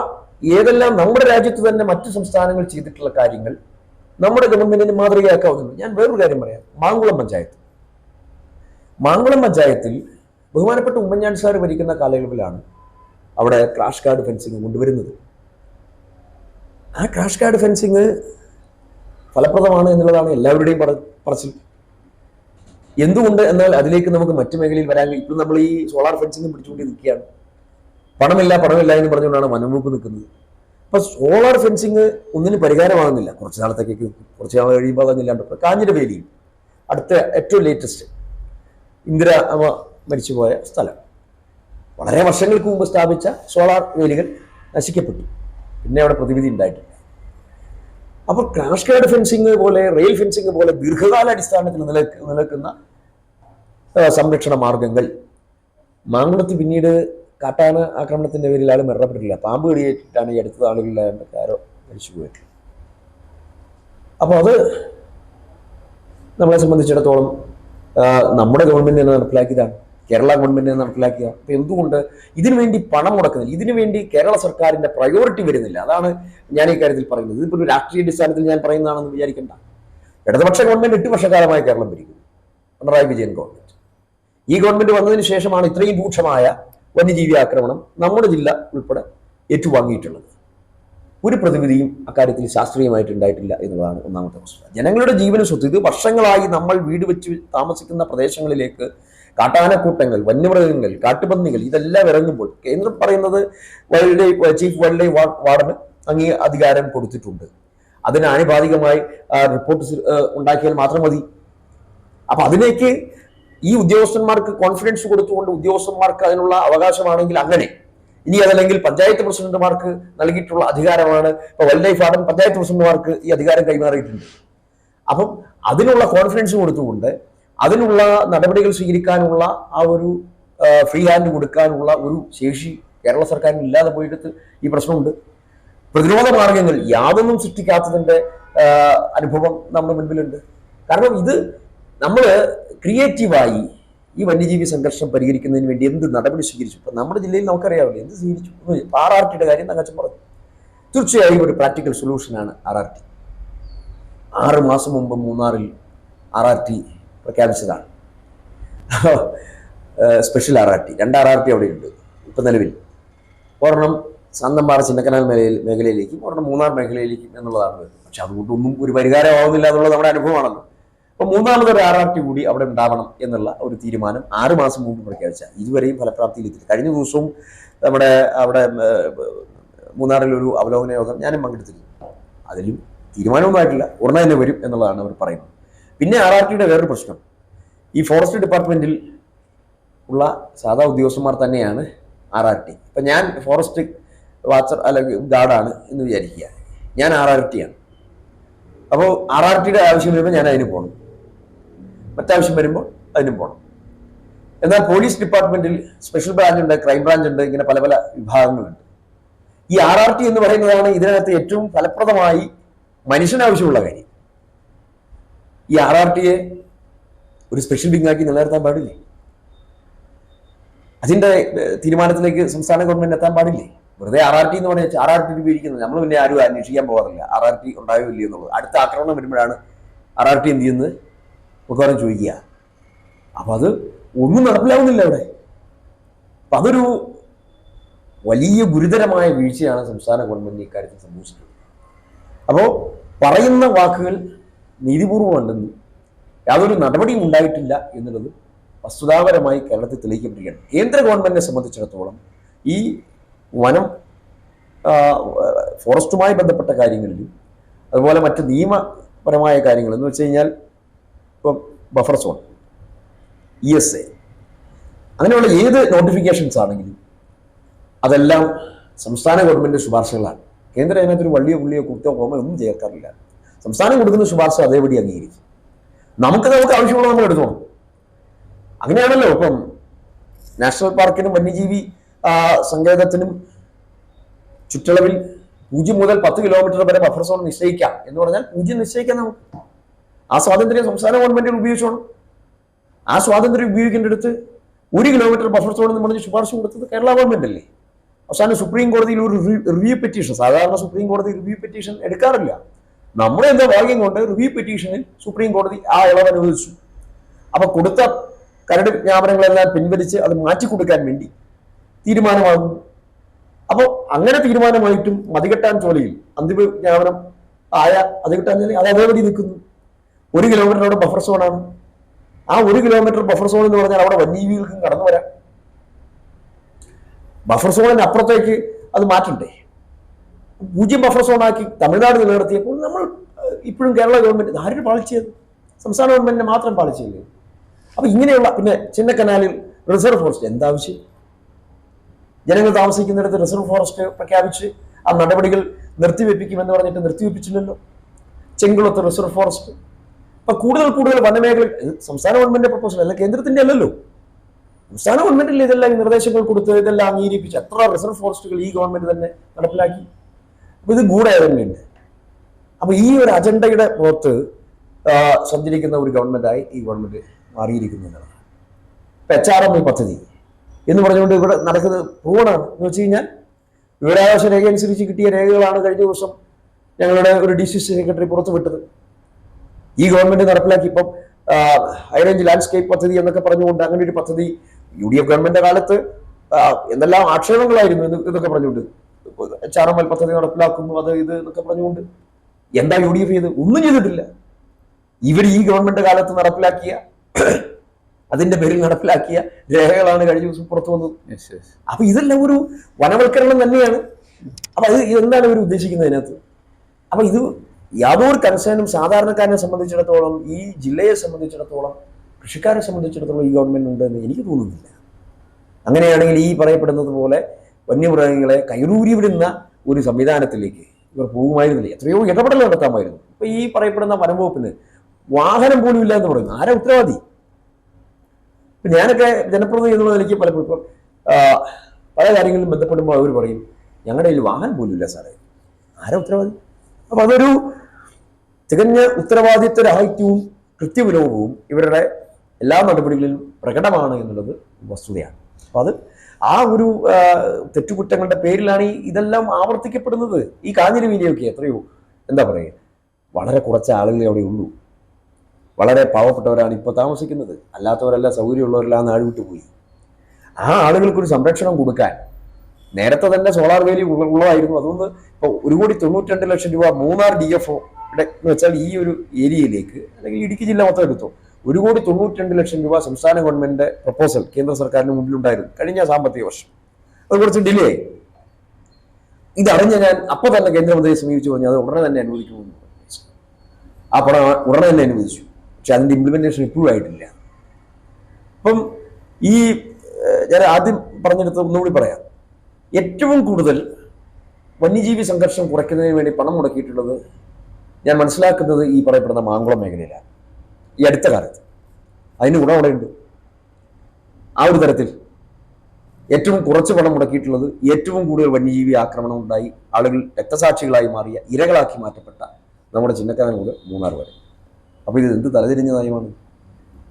ഏതെല്ലാം നമ്മുടെ രാജ്യത്ത് തന്നെ മറ്റു സംസ്ഥാനങ്ങൾ ചെയ്തിട്ടുള്ള കാര്യങ്ങൾ നമ്മുടെ ഗവൺമെന്റിന് മാതൃകയാക്കാവുന്നുണ്ട്. ഞാൻ വേറൊരു കാര്യം പറയാം. മാങ്കുളം പഞ്ചായത്തിൽ ബഹുമാനപ്പെട്ട ഉമ്മൻചാണ്ടി സാർ ഭരിക്കുന്ന കാലയളവിലാണ് അവിടെ ക്രാഷ് ഗാർഡ് ഫെൻസിങ് കൊണ്ടുവരുന്നത്. ആ ക്രാഷ് ഗാർഡ് ഫെൻസിങ് ഫലപ്രദമാണ് എന്നുള്ളതാണ് എല്ലാവരുടെയും പറച്ചിൽ. എന്തുകൊണ്ട് എന്നാൽ അതിലേക്ക് നമുക്ക് മറ്റു മേഖലയിൽ വരാൻ, ഇപ്പം നമ്മൾ ഈ സോളാർ ഫെൻസിങ് പിടിച്ചുകൊണ്ട് നിൽക്കുകയാണ്. പണമില്ല എന്ന് പറഞ്ഞുകൊണ്ടാണ് വനംവകുപ്പ് നിൽക്കുന്നത്. അപ്പൊ സോളാർ ഫെൻസിങ് ഒന്നിനും പരിഹാരമാകുന്നില്ല. കുറച്ച് നാൾ കഴിയുമ്പോൾ അതങ്ങില്ലാണ്ട് കാഞ്ഞിര വേലിയും അടുത്ത ഏറ്റവും ലേറ്റസ്റ്റ് ഇന്ദിര അമ്മ മരിച്ചുപോയ സ്ഥലം, വളരെ വർഷങ്ങൾക്ക് മുമ്പ് സ്ഥാപിച്ച സോളാർ വേലികൾ നശിക്കപ്പെട്ടു. പിന്നെ അവിടെ പ്രതിവിധി ഉണ്ടായിട്ടില്ല. അപ്പോൾ ക്രാഷ് ഗാർഡ് ഫെൻസിങ് പോലെ, റെയിൽ ഫെൻസിങ് പോലെ ദീർഘകാലാടിസ്ഥാനത്തിൽ നിലനിൽക്കുന്ന സംരക്ഷണ മാർഗങ്ങൾ മാങ്കുളത്ത് പിന്നീട് കാട്ടാന ആക്രമണത്തിന്റെ പേരിൽ ആൾ മരണപ്പെട്ടിട്ടില്ല, പാമ്പ് കടിയേറ്റിട്ടാണ് ഈ അടുത്ത ആളുകളിലാണ്ട് ആരോ മരിച്ചു പോയിട്ടുള്ളത്. അപ്പോൾ അത് നമ്മളെ സംബന്ധിച്ചിടത്തോളം നമ്മുടെ ഗവൺമെന്റ് തന്നെ നടപ്പിലാക്കിയതാണ്, കേരള ഗവൺമെന്റ് നടപ്പിലാക്കിയ. അപ്പൊ എന്തുകൊണ്ട് ഇതിനുവേണ്ടി പണം മുടക്കുന്നില്ല? ഇതിനുവേണ്ടി കേരള സർക്കാരിന്റെ പ്രയോറിറ്റി വരുന്നില്ല. അതാണ് ഞാൻ ഈ കാര്യത്തിൽ പറയുന്നത്. ഇതിപ്പോൾ ഒരു രാഷ്ട്രീയ അടിസ്ഥാനത്തിൽ ഞാൻ പറയുന്നതാണെന്ന് വിചാരിക്കേണ്ട. ഇടതുപക്ഷ ഗവൺമെന്റ് 8 വർഷക്കാലമായി കേരളം ഭരിക്കുന്നു, പിണറായി വിജയൻ ഗവൺമെന്റ്. ഈ ഗവൺമെന്റ് വന്നതിന് ശേഷമാണ് ഇത്രയും രൂക്ഷമായ വന്യജീവി ആക്രമണം നമ്മുടെ ജില്ല ഉൾപ്പെടെ ഏറ്റുവാങ്ങിയിട്ടുള്ളത്. ഒരു പ്രതിവിധിയും അക്കാര്യത്തിൽ ശാസ്ത്രീയമായിട്ട് ഉണ്ടായിട്ടില്ല എന്നുള്ളതാണ് ഒന്നാമത്തെ വസ്തുത. ജനങ്ങളുടെ ജീവനും സ്വത്ത്, ഇത് വർഷങ്ങളായി നമ്മൾ വീട് വെച്ച് താമസിക്കുന്ന പ്രദേശങ്ങളിലേക്ക് കാട്ടാനക്കൂട്ടങ്ങൾ, വന്യമൃഗങ്ങൾ, കാട്ടുപന്നികൾ ഇതെല്ലാം ഇറങ്ങുമ്പോൾ കേന്ദ്രം പറയുന്നത് ചീഫ് വൈൽഡ് ലൈഫ് വാർഡന് അധികാരം കൊടുത്തിട്ടുണ്ട്. അതിന് ആനുപാതികമായി റിപ്പോർട്ട് ഉണ്ടാക്കിയാൽ മാത്രം മതി. അപ്പൊ അതിലേക്ക് ഈ ഉദ്യോഗസ്ഥന്മാർക്ക് കോൺഫിഡൻസ് കൊടുത്തുകൊണ്ട് ഉദ്യോഗസ്ഥന്മാർക്ക് അതിനുള്ള അവകാശമാണെങ്കിൽ അങ്ങനെ, ഇനി അതല്ലെങ്കിൽ പഞ്ചായത്ത് പ്രസിഡന്റുമാർക്ക് നൽകിയിട്ടുള്ള അധികാരമാണ്. ഇപ്പൊ വൈൽഡ് ലൈഫ് വാർഡൻ പഞ്ചായത്ത് പ്രസിഡന്റുമാർക്ക് ഈ അധികാരം കൈമാറിയിട്ടുണ്ട്. അപ്പം അതിനുള്ള കോൺഫിഡൻസ് കൊടുത്തുകൊണ്ട് അതിനുള്ള നടപടികൾ സ്വീകരിക്കാനുള്ള ആ ഒരു ഫ്രീ ഹാൻഡ് കൊടുക്കാനുള്ള ഒരു ശേഷി കേരള സർക്കാരിന് ഇല്ലാതെ പോയിട്ട് ഈ പ്രശ്നമുണ്ട്. പ്രതിരോധ മാർഗങ്ങൾ യാതൊന്നും സൃഷ്ടിക്കാത്തതിന്റെ അനുഭവം നമ്മുടെ മുൻപിലുണ്ട്. കാരണം ഇത് നമ്മൾ ക്രിയേറ്റീവായി ഈ വന്യജീവി സംഘർഷം പരിഹരിക്കുന്നതിന് വേണ്ടി എന്ത് നടപടി സ്വീകരിച്ചു? ഇപ്പം നമ്മുടെ ജില്ലയിൽ നമുക്കറിയാമല്ലോ എന്ത് സ്വീകരിച്ചു. RRTയുടെ കാര്യം തങ്കച്ചൻ പറഞ്ഞു. തീർച്ചയായും ഒരു പ്രാക്ടിക്കൽ സൊല്യൂഷനാണ് RRT. 6 മാസം മുമ്പ് മൂന്നാറിൽ RRT പ്രഖ്യാപിച്ചതാണ്. സ്പെഷ്യൽ RRT, 2 RRT അവിടെയുണ്ട് ഇപ്പം നിലവിൽ. ഒരെണ്ണം സാന്തമ്പാറ ചിന്നക്കനാൽ മേഖലയിലേക്കും ഒരെണ്ണം മൂന്നാർ മേഖലയിലേക്കും എന്നുള്ളതാണ്. പക്ഷെ അതുകൊണ്ടൊന്നും ഒരു പരിഹാരമാവുന്നില്ല എന്നുള്ളത് നമ്മുടെ അനുഭവമാണല്ലോ. അപ്പൊ മൂന്നാമതൊരു RRT കൂടി അവിടെ ഉണ്ടാവണം എന്നുള്ള ഒരു തീരുമാനം 6 മാസം മുമ്പ് പ്രഖ്യാപിച്ച ഇതുവരെയും ഫലപ്രാപ്തിയിലെത്തില്ല. കഴിഞ്ഞ ദിവസവും നമ്മുടെ അവിടെ മൂന്നാറിലൊരു അവലോകന യോഗം ഞാനും പങ്കെടുത്തിരുന്നു. അതിലും തീരുമാനമൊന്നുമായിട്ടില്ല, ഉടനെ തന്നെ വരും എന്നുള്ളതാണ് അവർ പറയുന്നത്. പിന്നെ RRTയുടെ വേറൊരു പ്രശ്നം, ഈ ഫോറസ്റ്റ് ഡിപ്പാർട്ട്മെന്റിൽ ഉള്ള സാധാ ഉദ്യോഗസ്ഥന്മാർ തന്നെയാണ് RRT. ഇപ്പം ഞാൻ ഫോറസ്റ്റ് വാച്ചർ അല്ലെങ്കിൽ ഗാർഡാണ് എന്ന് വിചാരിക്കുക, ഞാൻ RRT ആണ്. അപ്പോൾ RRTയുടെ ആവശ്യം വരുമ്പോൾ ഞാൻ അതിന് പോകണം, മറ്റാവശ്യം വരുമ്പോൾ അതിനും പോകണം. എന്നാൽ പോലീസ് ഡിപ്പാർട്ട്മെന്റിൽ സ്പെഷ്യൽ ബ്രാഞ്ച് ഉണ്ട്, ക്രൈം ബ്രാഞ്ച് ഉണ്ട്, ഇങ്ങനെ പല പല വിഭാഗങ്ങളുണ്ട്. ഈ RRT എന്ന് പറയുന്നതാണ് ഇതിനകത്ത് ഏറ്റവും ഫലപ്രദമായി മനുഷ്യനാവശ്യമുള്ള കാര്യം. ഈ RRTയെ ഒരു സ്പെഷ്യൽ വിങ്ങാക്കി നിലനിർത്താൻ പാടില്ലേ? അതിന്റെ തീരുമാനത്തിലേക്ക് സംസ്ഥാന ഗവൺമെന്റ് എത്താൻ പാടില്ലേ? വെറുതെ RRT എന്ന് പറഞ്ഞാൽ RRT രൂപീകരിക്കുന്നത് നമ്മൾ പിന്നെ ആരും അന്വേഷിക്കാൻ പോകാറില്ല, RRT ഉണ്ടായോ ഇല്ലയോ എന്നുള്ളത്. അടുത്ത ആക്രമണം വരുമ്പോഴാണ് RRT എന്ത് ചെയ്യുന്നത് മിക്കവാറും ചോദിക്കുക. അപ്പൊ അത് ഒന്നും നടപ്പിലാവുന്നില്ല അവിടെ. അപ്പൊ അതൊരു വലിയ ഗുരുതരമായ വീഴ്ചയാണ് സംസ്ഥാന ഗവൺമെന്റ് ഇക്കാര്യത്തിൽ സംഭവിച്ചിട്ടുള്ളത്. അപ്പോൾ പറയുന്ന വാക്കുകൾ നീതിപൂർവമുണ്ടെന്നും യാതൊരു നടപടിയും ഉണ്ടായിട്ടില്ല എന്നുള്ളത് വസ്തുതാപരമായി കേരളത്തിൽ തെളിയിക്കപ്പെടുകയാണ്. കേന്ദ്ര ഗവൺമെന്റിനെ സംബന്ധിച്ചിടത്തോളം ഈ വനം ഫോറസ്റ്റുമായി ബന്ധപ്പെട്ട കാര്യങ്ങളിലും അതുപോലെ മറ്റ് നിയമപരമായ കാര്യങ്ങൾ എന്ന് വെച്ച് കഴിഞ്ഞാൽ ഇപ്പം ബഫർ സോൺ, ESA, അങ്ങനെയുള്ള ഏത് നോട്ടിഫിക്കേഷൻസ് ആണെങ്കിലും അതെല്ലാം സംസ്ഥാന ഗവൺമെന്റ് ശുപാർശകളാണ്. കേന്ദ്രം അതിനകത്തൊരു വള്ളിയോ പുള്ളിയോ കുത്തോ കോമോ ഒന്നും ചേർക്കാറില്ല. സംസ്ഥാനം കൊടുക്കുന്ന ശുപാർശ അതേപടി അംഗീകരിക്കും. നമുക്ക് ആവശ്യമുള്ള നമ്മൾ എടുത്തോണം. അങ്ങനെയാണല്ലോ ഇപ്പം നാഷണൽ പാർക്കിനും വന്യജീവി സങ്കേതത്തിനും ചുറ്റളവിൽ 0 മുതൽ 10 കിലോമീറ്റർ വരെ ബഫർ സോൺ നിശ്ചയിക്കാം എന്ന് പറഞ്ഞാൽ 0 നിശ്ചയിക്കാം നമുക്ക്. ആ സ്വാതന്ത്ര്യം സംസ്ഥാന ഗവൺമെന്റുകൾ ഉപയോഗിച്ചോണം. ആ സ്വാതന്ത്ര്യം ഉപയോഗിക്കേണ്ടടുത്ത് 1 കിലോമീറ്റർ ബഫർ സോൺ എന്ന് പറഞ്ഞ് ശുപാർശ കൊടുത്തത് കേരള ഗവൺമെന്റ് അല്ലേ? അവസാനം സുപ്രീം കോടതിയിൽ ഒരു റിവ്യൂ പെറ്റീഷൻ, സാധാരണ സുപ്രീം കോടതി റിവ്യൂ പെറ്റീഷൻ എടുക്കാറില്ല. നമ്മളെ എന്താ ഭാഗ്യം കൊണ്ട് റിവ്യൂ പെറ്റീഷനിൽ സുപ്രീം കോടതി ആ ഇളവ് അനുവദിച്ചു. അപ്പൊ കൊടുത്ത കരട് വിജ്ഞാപനങ്ങളെല്ലാം പിൻവലിച്ച് അത് മാറ്റി കൊടുക്കാൻ വേണ്ടി തീരുമാനമാകുന്നു. അപ്പോൾ അങ്ങനെ തീരുമാനമായിട്ടും മതികെട്ടാൻ ചോലയിൽ അന്തിമ വിജ്ഞാപനം ആയ മതികെട്ടാൻ ചോലയിൽ അത് അതേപടി നിൽക്കുന്നു. 1 കിലോമീറ്റർ അവിടെ ബഫർ സോണാണ്. ആ 1 കിലോമീറ്റർ ബഫർ സോൺ എന്ന് പറഞ്ഞാൽ അവിടെ വന്യജീവികൾക്കും കടന്നു വരാം. ബഫർ സോണിന് അപ്പുറത്തേക്ക് അത് മാറ്റണ്ടേ? 0 ബഫർ സോണാക്കി തമിഴ്നാട് നിലനിർത്തിയപ്പോൾ നമ്മൾ ഇപ്പോഴും കേരള ഗവൺമെന്റ് ആരും പാലിച്ചത്? സംസ്ഥാന ഗവൺമെന്റിനെ മാത്രം പാലിച്ചില്ലേ? അപ്പൊ ഇങ്ങനെയുള്ള പിന്നെ ചിന്നക്കനാലിൽ റിസർവ് ഫോറസ്റ്റ് എന്താവശ്യം? ജനങ്ങൾ താമസിക്കുന്നിടത്ത് റിസർവ് ഫോറസ്റ്റ് പ്രഖ്യാപിച്ച് ആ നടപടികൾ നിർത്തിവെപ്പിക്കുമെന്ന് പറഞ്ഞിട്ട് നിർത്തിവെപ്പിച്ചില്ലല്ലോ. ചെങ്കുളത്ത് റിസർവ് ഫോറസ്റ്റ്. അപ്പൊ കൂടുതൽ വനമേഖല സംസ്ഥാന ഗവൺമെന്റിന്റെ പ്രപ്പോസൽ അല്ല, കേന്ദ്രത്തിന്റെ അല്ലല്ലോ. സംസ്ഥാന ഗവൺമെന്റിൽ ഇതെല്ലാം ഈ നിർദ്ദേശങ്ങൾ കൊടുത്ത് ഇതെല്ലാം അംഗീകരിപ്പിച്ച് എത്ര റിസർവ് ഫോറസ്റ്റുകൾ ഈ ഗവൺമെന്റ് തന്നെ നടപ്പിലാക്കി. അപ്പൊ ഇത് ഗൂഢാലോചനയുണ്ട്. അപ്പൊ ഈ ഒരു അജണ്ടയുടെ പുറത്ത് സഞ്ചരിക്കുന്ന ഒരു ഗവൺമെന്റായി ഈ ഗവൺമെന്റ് മാറിയിരിക്കുന്നു എന്നതാണ്. ഇപ്പൊ HRML പദ്ധതി എന്ന് പറഞ്ഞുകൊണ്ട് ഇവിടെ നടക്കുന്നത് ഭൂവനാണ് എന്ന് വെച്ച് കഴിഞ്ഞാൽ വിവരാവകാശ രേഖ അനുസരിച്ച് കിട്ടിയ രേഖകളാണ് കഴിഞ്ഞ ദിവസം ഞങ്ങളുടെ ഒരു DCC സെക്രട്ടറി പുറത്തുവിട്ടത്. ഈ ഗവൺമെന്റ് നടപ്പിലാക്കി ഇപ്പം ഹൈറേഞ്ച് ലാൻഡ്സ്കേപ്പ് പദ്ധതി എന്നൊക്കെ പറഞ്ഞുകൊണ്ട് അങ്ങനെ ഒരു പദ്ധതി UDF ഗവൺമെന്റിന്റെ കാലത്ത് എന്തെല്ലാം ആക്ഷേപങ്ങളായിരുന്നു എന്നൊക്കെ പറഞ്ഞുകൊണ്ട് HRML പദ്ധതി നടപ്പിലാക്കുന്നു അത് ഇത് എന്നൊക്കെ പറഞ്ഞുകൊണ്ട് എന്താ UDF ചെയ്ത്? ഒന്നും ചെയ്തിട്ടില്ല. ഇവർ ഈ ഗവൺമെന്റ് കാലത്ത് നടപ്പിലാക്കിയ അതിന്റെ പേരിൽ നടപ്പിലാക്കിയ രേഖകളാണ് കഴിഞ്ഞ ദിവസം പുറത്തു വന്നത്. അപ്പൊ ഇതെല്ലാം ഒരു വനവൽക്കരണം തന്നെയാണ്. അപ്പൊ അത് എന്താണ് ഇവർ ഉദ്ദേശിക്കുന്നത് അതിനകത്ത്? അപ്പൊ ഇത് യാതൊരു കൺസേണും സാധാരണക്കാരനെ സംബന്ധിച്ചിടത്തോളം, ഈ ജില്ലയെ സംബന്ധിച്ചിടത്തോളം, കൃഷിക്കാരെ സംബന്ധിച്ചിടത്തോളം ഈ ഗവൺമെന്റ് ഉണ്ടെന്ന് എനിക്ക് തോന്നുന്നില്ല. അങ്ങനെയാണെങ്കിൽ ഈ പറയപ്പെടുന്നത് പോലെ വന്യമൃഗങ്ങളെ കയറൂരി വിടുന്ന ഒരു സംവിധാനത്തിലേക്ക് ഇവർ പോകുമായിരുന്നില്ല. എത്രയോ ഇടപെടൽ നടത്താമായിരുന്നു. ഇപ്പൊ ഈ പറയപ്പെടുന്ന വനംവകുപ്പിന് വാഹനം പോലും ഇല്ല എന്ന് പറയുന്നു. ആരാ ഉത്തരവാദി? ഇപ്പൊ ഞാനൊക്കെ ജനപ്രതിനിധി എന്നുള്ള നിലയ്ക്ക് പലപ്പോഴും പല കാര്യങ്ങളിലും ബന്ധപ്പെടുമ്പോൾ അവർ പറയും ഞങ്ങളുടെ കയ്യിൽ വാഹനം പോലും ഇല്ല സാറേ. ആരാ ഉത്തരവാദി? അപ്പൊ അതൊരു തികഞ്ഞ ഉത്തരവാദിത്വരാഹിത്യവും കൃത്യവിലോപവും ഇവരുടെ എല്ലാ നടപടികളിലും പ്രകടമാണ് എന്നുള്ളത് വസ്തുതയാണ്. അപ്പൊ അത് ആ ഒരു തെറ്റുകുറ്റങ്ങളുടെ പേരിലാണ് ഇതെല്ലാം ആവർത്തിക്കപ്പെടുന്നത്. ഈ കാഞ്ഞിരമീനിയൊക്കെ എത്രയോ എന്താ പറയുക, വളരെ കുറച്ച് ആളുകളെ അവിടെ ഉള്ളൂ. വളരെ പാവപ്പെട്ടവരാണ് ഇപ്പോൾ താമസിക്കുന്നത്. അല്ലാത്തവരെല്ലാം സൗകര്യമുള്ളവരെല്ലാം നാട് വിട്ടുപോയി. ആ ആളുകൾക്കൊരു സംരക്ഷണം കൊടുക്കാൻ നേരത്തെ തന്നെ സോളാർ വേലി ഉള്ളതായിരുന്നു. അതുകൊണ്ട് ഇപ്പോൾ 1,92,00,000 രൂപ മൂന്നാർ DFO ഇവിടെ എന്ന് വെച്ചാൽ ഈ ഒരു ഏരിയയിലേക്ക് അല്ലെങ്കിൽ ഇടുക്കി ജില്ല മൊത്തം എടുത്തോ 1,92,00,000 രൂപ സംസ്ഥാന ഗവൺമെന്റിന്റെ പ്രപ്പോസൽ കേന്ദ്ര സർക്കാരിന് മുമ്പിലുണ്ടായിരുന്നു കഴിഞ്ഞ സാമ്പത്തിക വർഷം. അത് കുറച്ച് ഡിലേ ആയി. ഇതറിഞ്ഞ് ഞാൻ അപ്പോൾ തന്നെ കേന്ദ്രമന്ത്രിയെ സമീപിച്ചു പറഞ്ഞു അത് ഉടനെ തന്നെ അനുവദിക്കുമെന്ന്. ആ പണം ഉടനെ തന്നെ അനുവദിച്ചു. പക്ഷെ അതിന്റെ ഇംപ്ലിമെന്റേഷൻ ഇപ്പോഴും ആയിട്ടില്ല. അപ്പം ഈ ഞാൻ ആദ്യം പറഞ്ഞെടുത്ത് ഒന്നുകൂടി പറയാം. ഏറ്റവും കൂടുതൽ വന്യജീവി സംഘർഷം കുറയ്ക്കുന്നതിന് വേണ്ടി പണം മുടക്കിയിട്ടുള്ളത് ഞാൻ മനസ്സിലാക്കുന്നത് ഈ പറയപ്പെടുന്ന മാങ്കുളം മേഖലയിലാണ്. ഈ അടുത്ത കാലത്ത് അതിന് ഗുണം അവിടെയുണ്ട്. ആ ഒരു തരത്തിൽ ഏറ്റവും കുറച്ച് പണം മുടക്കിയിട്ടുള്ളത് ഏറ്റവും കൂടുതൽ വന്യജീവി ആക്രമണം ഉണ്ടായി ആളുകൾ രക്തസാക്ഷികളായി മാറിയ ഇരകളാക്കി മാറ്റപ്പെട്ട നമ്മുടെ ചിന്നക്കനാൽ മുതൽ മൂന്നാർ വരെ. അപ്പോൾ ഇത് എന്ത് തലതിരിഞ്ഞ നയമാണ്?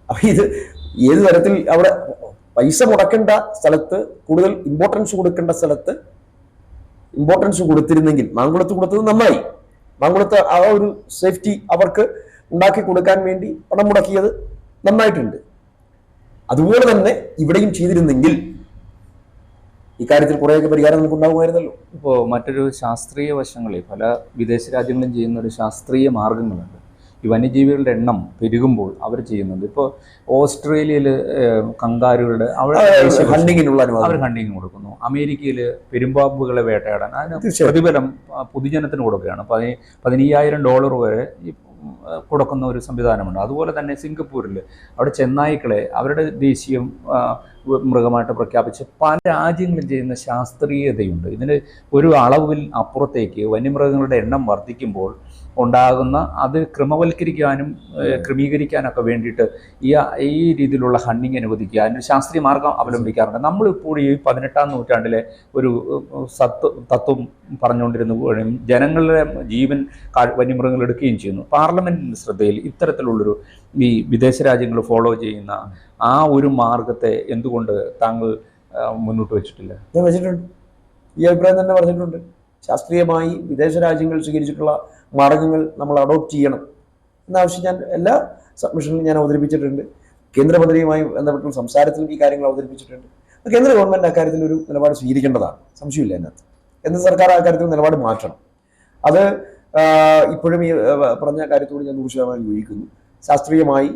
അപ്പോൾ ഇത് ഏത് തരത്തിൽ അവിടെ പൈസ മുടക്കേണ്ട സ്ഥലത്ത് കൂടുതൽ ഇമ്പോർട്ടൻസ് കൊടുക്കേണ്ട സ്ഥലത്ത് ഇമ്പോർട്ടൻസ് കൊടുത്തിരുന്നെങ്കിൽ മാങ്കുളത്ത് കൊടുത്തത് നന്നായി. മാങ്കുളത്ത് ആ ഒരു സേഫ്റ്റി അവർക്ക് ഉണ്ടാക്കി കൊടുക്കാൻ വേണ്ടി പണം മുടക്കിയത് നന്നായിട്ടുണ്ട്. അതുപോലെ തന്നെ ഇവിടെയും ചെയ്തിരുന്നെങ്കിൽ ഇക്കാര്യത്തിൽ കുറേയൊക്കെ പരിഹാരം നമുക്ക് ഉണ്ടാകുമായിരുന്നല്ലോ. ഇപ്പോൾ മറ്റൊരു ശാസ്ത്രീയ വശങ്ങളിൽ പല വിദേശ രാജ്യങ്ങളും ചെയ്യുന്ന ഒരു ശാസ്ത്രീയ മാർഗങ്ങളുണ്ട്. ഈ വന്യജീവികളുടെ എണ്ണം പെരുകുമ്പോൾ അവർ ചെയ്യുന്നത്. ഇപ്പോൾ ഓസ്ട്രേലിയയിൽ കങ്കാരുകളുടെ ഹണ്ടിങ്ങിനുള്ള അവർ ഹണ്ടിങ് കൊടുക്കുന്നു. അമേരിക്കയിൽ പെരുമ്പാമ്പുകളെ വേട്ടയാടാൻ അതിന് പ്രതിഫലം പൊതുജനത്തിന് കൊടുക്കുകയാണ്. $15,000 വരെ കൊടുക്കുന്ന ഒരു സംവിധാനമുണ്ട്. അതുപോലെ തന്നെ സിംഗപ്പൂരിൽ അവിടെ ചെന്നായ്ക്കളെ അവരുടെ ദേശീയ മൃഗമായിട്ട് പ്രഖ്യാപിച്ച് പല രാജ്യങ്ങളും ചെയ്യുന്ന ശാസ്ത്രീയതയുണ്ട്. ഇതിന് ഒരു അളവിൽ അപ്പുറത്തേക്ക് വന്യമൃഗങ്ങളുടെ എണ്ണം വർദ്ധിക്കുമ്പോൾ ഉണ്ടാകുന്ന അത് ക്രമവൽക്കരിക്കാനും ക്രമീകരിക്കാനൊക്കെ വേണ്ടിയിട്ട് ഈ രീതിയിലുള്ള ഹണ്ടിങ് അനുവദിക്കുക അതിൻ്റെ ശാസ്ത്രീയ മാർഗം അവലംബിക്കാറുണ്ട്. നമ്മളിപ്പോൾ ഈ 18ാം നൂറ്റാണ്ടിലെ ഒരു തത്വം പറഞ്ഞുകൊണ്ടിരുന്ന ജനങ്ങളുടെ ജീവൻ വന്യമൃഗങ്ങൾ എടുക്കുകയും ചെയ്യുന്നു. പാർലമെന്റിൻ്റെ ശ്രദ്ധയിൽ ഇത്തരത്തിലുള്ളൊരു ഈ വിദേശ രാജ്യങ്ങൾ ഫോളോ ചെയ്യുന്ന ആ ഒരു മാർഗത്തെ എന്തുകൊണ്ട് താങ്കൾ മുന്നോട്ട് വെച്ചിട്ടില്ല? ഞാൻ വെച്ചിട്ടുണ്ട്. ഈ അഭിപ്രായം തന്നെ പറഞ്ഞിട്ടുണ്ട്. ശാസ്ത്രീയമായി വിദേശ രാജ്യങ്ങൾ സ്വീകരിച്ചിട്ടുള്ള മാർഗങ്ങൾ നമ്മൾ അഡോപ്റ്റ് ചെയ്യണം എന്നാവശ്യം ഞാൻ എല്ലാ സബ്മിഷനിലും ഞാൻ അവതരിപ്പിച്ചിട്ടുണ്ട്. കേന്ദ്രമന്ത്രിയുമായി ബന്ധപ്പെട്ട സംസാരത്തിലും ഈ കാര്യങ്ങൾ അവതരിപ്പിച്ചിട്ടുണ്ട്. കേന്ദ്ര ഗവൺമെന്റ് അക്കാര്യത്തിൽ ഒരു നിലപാട് സ്വീകരിക്കേണ്ടതാണ്, സംശയമില്ല. അതിനകത്ത് കേന്ദ്ര സർക്കാർ അക്കാര്യത്തിൽ നിലപാട് മാറ്റണം. അത് ഇപ്പോഴും ഈ പറഞ്ഞ കാര്യത്തോട് ഞാൻ 100% യോജിക്കുന്നു. ശാസ്ത്രീയമായി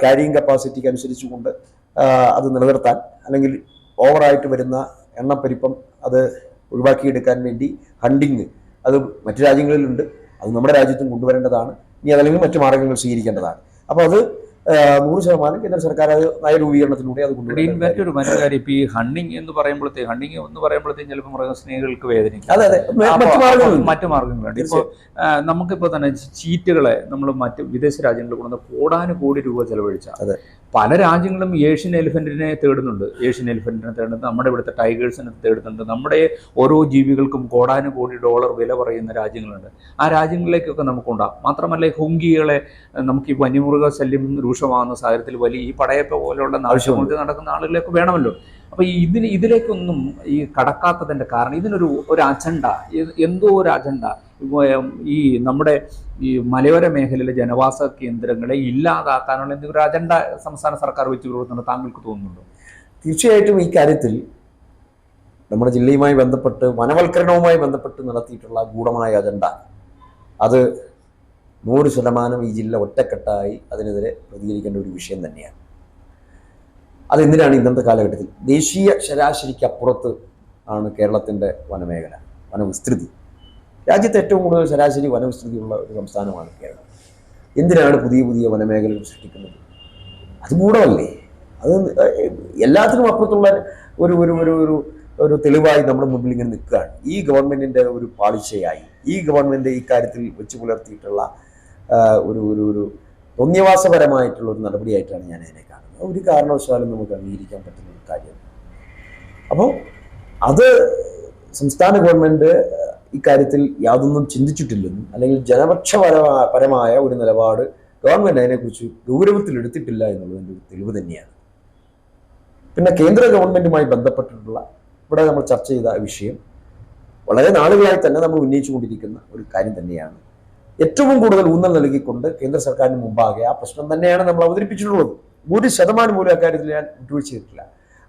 ക്യാരിയിങ് കപ്പാസിറ്റിക്ക് അനുസരിച്ചുകൊണ്ട് അത് നിലനിർത്താൻ അല്ലെങ്കിൽ ഓവറായിട്ട് വരുന്ന എണ്ണപ്പെരുപ്പം അത് ഒഴിവാക്കിയെടുക്കാൻ വേണ്ടി ഹണ്ടിങ് അത് മറ്റു രാജ്യങ്ങളിലുണ്ട്, അത് നമ്മുടെ രാജ്യത്തും കൊണ്ടുവരേണ്ടതാണ്. ഇനി അതല്ലെങ്കിൽ മറ്റു മാർഗങ്ങൾ സ്വീകരിക്കേണ്ടതാണ്. അപ്പോൾ അത് 100% കേന്ദ്ര സർക്കാർ അത് നയരൂപീകരണത്തിലൂടെ അത് കൊണ്ടുവരും. മറ്റൊരു കാര്യം ഇപ്പൊ ഈ ഹണ്ടിങ് എന്ന് പറയുമ്പോഴത്തേക്കും ചിലപ്പോൾ മൃഗസ്നേഹികൾക്ക് വേദനിക്കും. മറ്റു മാർഗങ്ങളുണ്ട്. ഇപ്പോൾ നമുക്കിപ്പോൾ തന്നെ ചീറ്റുകളെ നമ്മൾ മറ്റ് വിദേശ രാജ്യങ്ങളിൽ കൊണ്ടുവന്ന് കോടാനുകോടി രൂപ ചെലവഴിച്ചാൽ പല രാജ്യങ്ങളും ഏഷ്യൻ എലിഫന്റിനെ തേടുന്നുണ്ട്. നമ്മുടെ ഇവിടുത്തെ ടൈഗേഴ്സിനെ തേടുന്നുണ്ട്. നമ്മുടെ ഓരോ ജീവികൾക്കും കോടാനുകോടി $, വില പറയുന്ന രാജ്യങ്ങളുണ്ട്. ആ രാജ്യങ്ങളിലേക്കൊക്കെ നമുക്കുണ്ടാകും. മാത്രമല്ല ഹുങ്കികളെ നമുക്ക് ഈ വന്യമൃഗ ശല്യം രൂക്ഷമാകുന്ന സാഹചര്യത്തിൽ വലിയ ഈ പടയപ്പ പോലെയുള്ള ആവശ്യങ്ങൾക്ക് നടക്കുന്ന ആളുകളെയൊക്കെ വേണമല്ലോ. അപ്പോൾ ഇതിലേക്കൊന്നും ഈ കടക്കാത്തതിൻ്റെ കാരണം ഇതിനൊരു അജണ്ട, എന്തോ ഒരു അജണ്ട ഈ നമ്മുടെ ഈ മലയോര മേഖലയിലെ ജനവാസ കേന്ദ്രങ്ങളെ ഇല്ലാതാക്കാനുള്ള എന്തെങ്കിലും ഒരു അജണ്ട സംസ്ഥാന സർക്കാർ വെച്ച് കൊടുക്കുന്നുണ്ട് താങ്കൾക്ക് തോന്നുന്നുണ്ടോ? തീർച്ചയായിട്ടും ഈ കാര്യത്തിൽ നമ്മുടെ ജില്ലയുമായി ബന്ധപ്പെട്ട് വനവൽക്കരണവുമായി ബന്ധപ്പെട്ട് നടത്തിയിട്ടുള്ള ഗൂഢമായ അജണ്ട അത് 100% ഈ ജില്ല ഒറ്റക്കെട്ടായി അതിനെതിരെ പ്രതികരിക്കേണ്ട ഒരു വിഷയം തന്നെയാണ്. അതെന്തിനാണ് ഇന്നത്തെ കാലഘട്ടത്തിൽ ദേശീയ ശരാശരിക്ക് അപ്പുറത്ത് ആണ് കേരളത്തിൻ്റെ വനമേഖല, വനവിസ്തൃതി. രാജ്യത്ത് ഏറ്റവും കൂടുതൽ ശരാശരി വനവിസ്തൃതിയുള്ള ഒരു സംസ്ഥാനമാണ് കേരളം. എന്തിനാണ് പുതിയ പുതിയ വനമേഖലകൾ സൃഷ്ടിക്കുന്നത്? അത് ഗൂഢമല്ലേ? അത് എല്ലാത്തിനും അപ്പുറത്തുള്ള ഒരു ഒരു ഒരു ഒരു ഒരു തെളിവായി നമ്മുടെ മുമ്പിൽ ഇങ്ങനെ നിൽക്കുകയാണ്. ഈ ഗവൺമെൻറ്റിൻ്റെ ഒരു പാളിച്ചയായി ഈ ഗവൺമെൻറ് ഇക്കാര്യത്തിൽ വെച്ച് പുലർത്തിയിട്ടുള്ള ഒരു ഒരു ഒരു തോന്നിയവാസപരമായിട്ടുള്ള ഒരു നടപടിയായിട്ടാണ് ഞാൻ അതിനെ കാണുന്നത്. ഒരു കാരണവശാലും നമുക്ക് അംഗീകരിക്കാൻ പറ്റുന്ന ഒരു കാര്യം. അപ്പോൾ അത് സംസ്ഥാന ഗവൺമെൻറ് ഇക്കാര്യത്തിൽ യാതൊന്നും ചിന്തിച്ചിട്ടില്ലെന്നും അല്ലെങ്കിൽ ജനപക്ഷപരമായ ഒരു നിലപാട് ഗവൺമെൻറ് അതിനെക്കുറിച്ച് ഗൗരവത്തിലെടുത്തിട്ടില്ല എന്നുള്ളതിൻ്റെ ഒരു തെളിവ് തന്നെയാണ്. പിന്നെ കേന്ദ്ര ഗവൺമെൻറ്റുമായി ബന്ധപ്പെട്ടിട്ടുള്ള ഇവിടെ നമ്മൾ ചർച്ച ചെയ്ത വിഷയം വളരെ നാളുകളായി തന്നെ നമ്മൾ ഉന്നയിച്ചുകൊണ്ടിരിക്കുന്ന ഒരു കാര്യം തന്നെയാണ്. ഏറ്റവും കൂടുതൽ ഊന്നൽ നൽകിക്കൊണ്ട് കേന്ദ്ര സർക്കാരിന് മുമ്പാകെ ആ പ്രശ്നം തന്നെയാണ് നമ്മൾ അവതരിപ്പിച്ചിട്ടുള്ളത്. 1% പോലും അക്കാര്യത്തിൽ ഞാൻ വിട്ടുവീഴ്ച ചെയ്തിട്ടില്ല.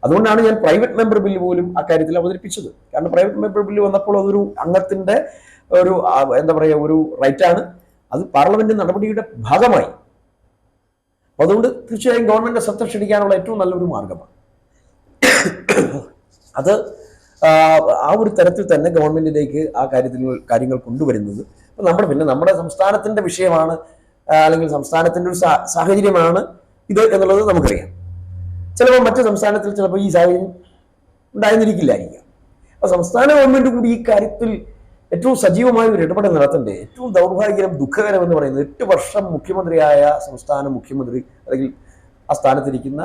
അതുകൊണ്ടാണ് ഞാൻ പ്രൈവറ്റ് മെമ്പർ ബില്ല് പോലും അക്കാര്യത്തിൽ അവതരിപ്പിച്ചത്. കാരണം പ്രൈവറ്റ് മെമ്പർ ബില്ല് വന്നപ്പോൾ അതൊരു അംഗത്തിൻ്റെ ഒരു എന്താ പറയുക ഒരു റൈറ്റാണ്. അത് പാർലമെന്റ് നടപടിയുടെ ഭാഗമായി. അതുകൊണ്ട് തീർച്ചയായും ഗവൺമെന്റിനെ ശ്രദ്ധ ക്ഷണിക്കാനുള്ള ഏറ്റവും നല്ലൊരു മാർഗമാണ് അത്. ആ ഒരു തരത്തിൽ തന്നെ ഗവൺമെന്റിലേക്ക് ആ കാര്യങ്ങൾ കൊണ്ടുവരുന്നത് നമ്മുടെ സംസ്ഥാനത്തിന്റെ വിഷയമാണ്, അല്ലെങ്കിൽ സംസ്ഥാനത്തിന്റെ ഒരു സാഹചര്യമാണ് ഇത് എന്നുള്ളത് നമുക്കറിയാം. ചിലപ്പോൾ മറ്റു സംസ്ഥാനത്തിൽ ചിലപ്പോൾ ഈ സാഹചര്യം ഉണ്ടായിരുന്നിരിക്കില്ലായിരിക്കാം. അപ്പൊ സംസ്ഥാന ഗവൺമെന്റ് കൂടി ഈ കാര്യത്തിൽ ഏറ്റവും സജീവമായ ഒരു ഇടപെടൽ നടത്തണ്ടേ. ഏറ്റവും ദൗർഭാഗ്യകരം, ദുഃഖകരം എന്ന് പറയുന്നത് 8 വർഷം മുഖ്യമന്ത്രിയായ സംസ്ഥാന മുഖ്യമന്ത്രി അല്ലെങ്കിൽ ആ സ്ഥാനത്തിരിക്കുന്ന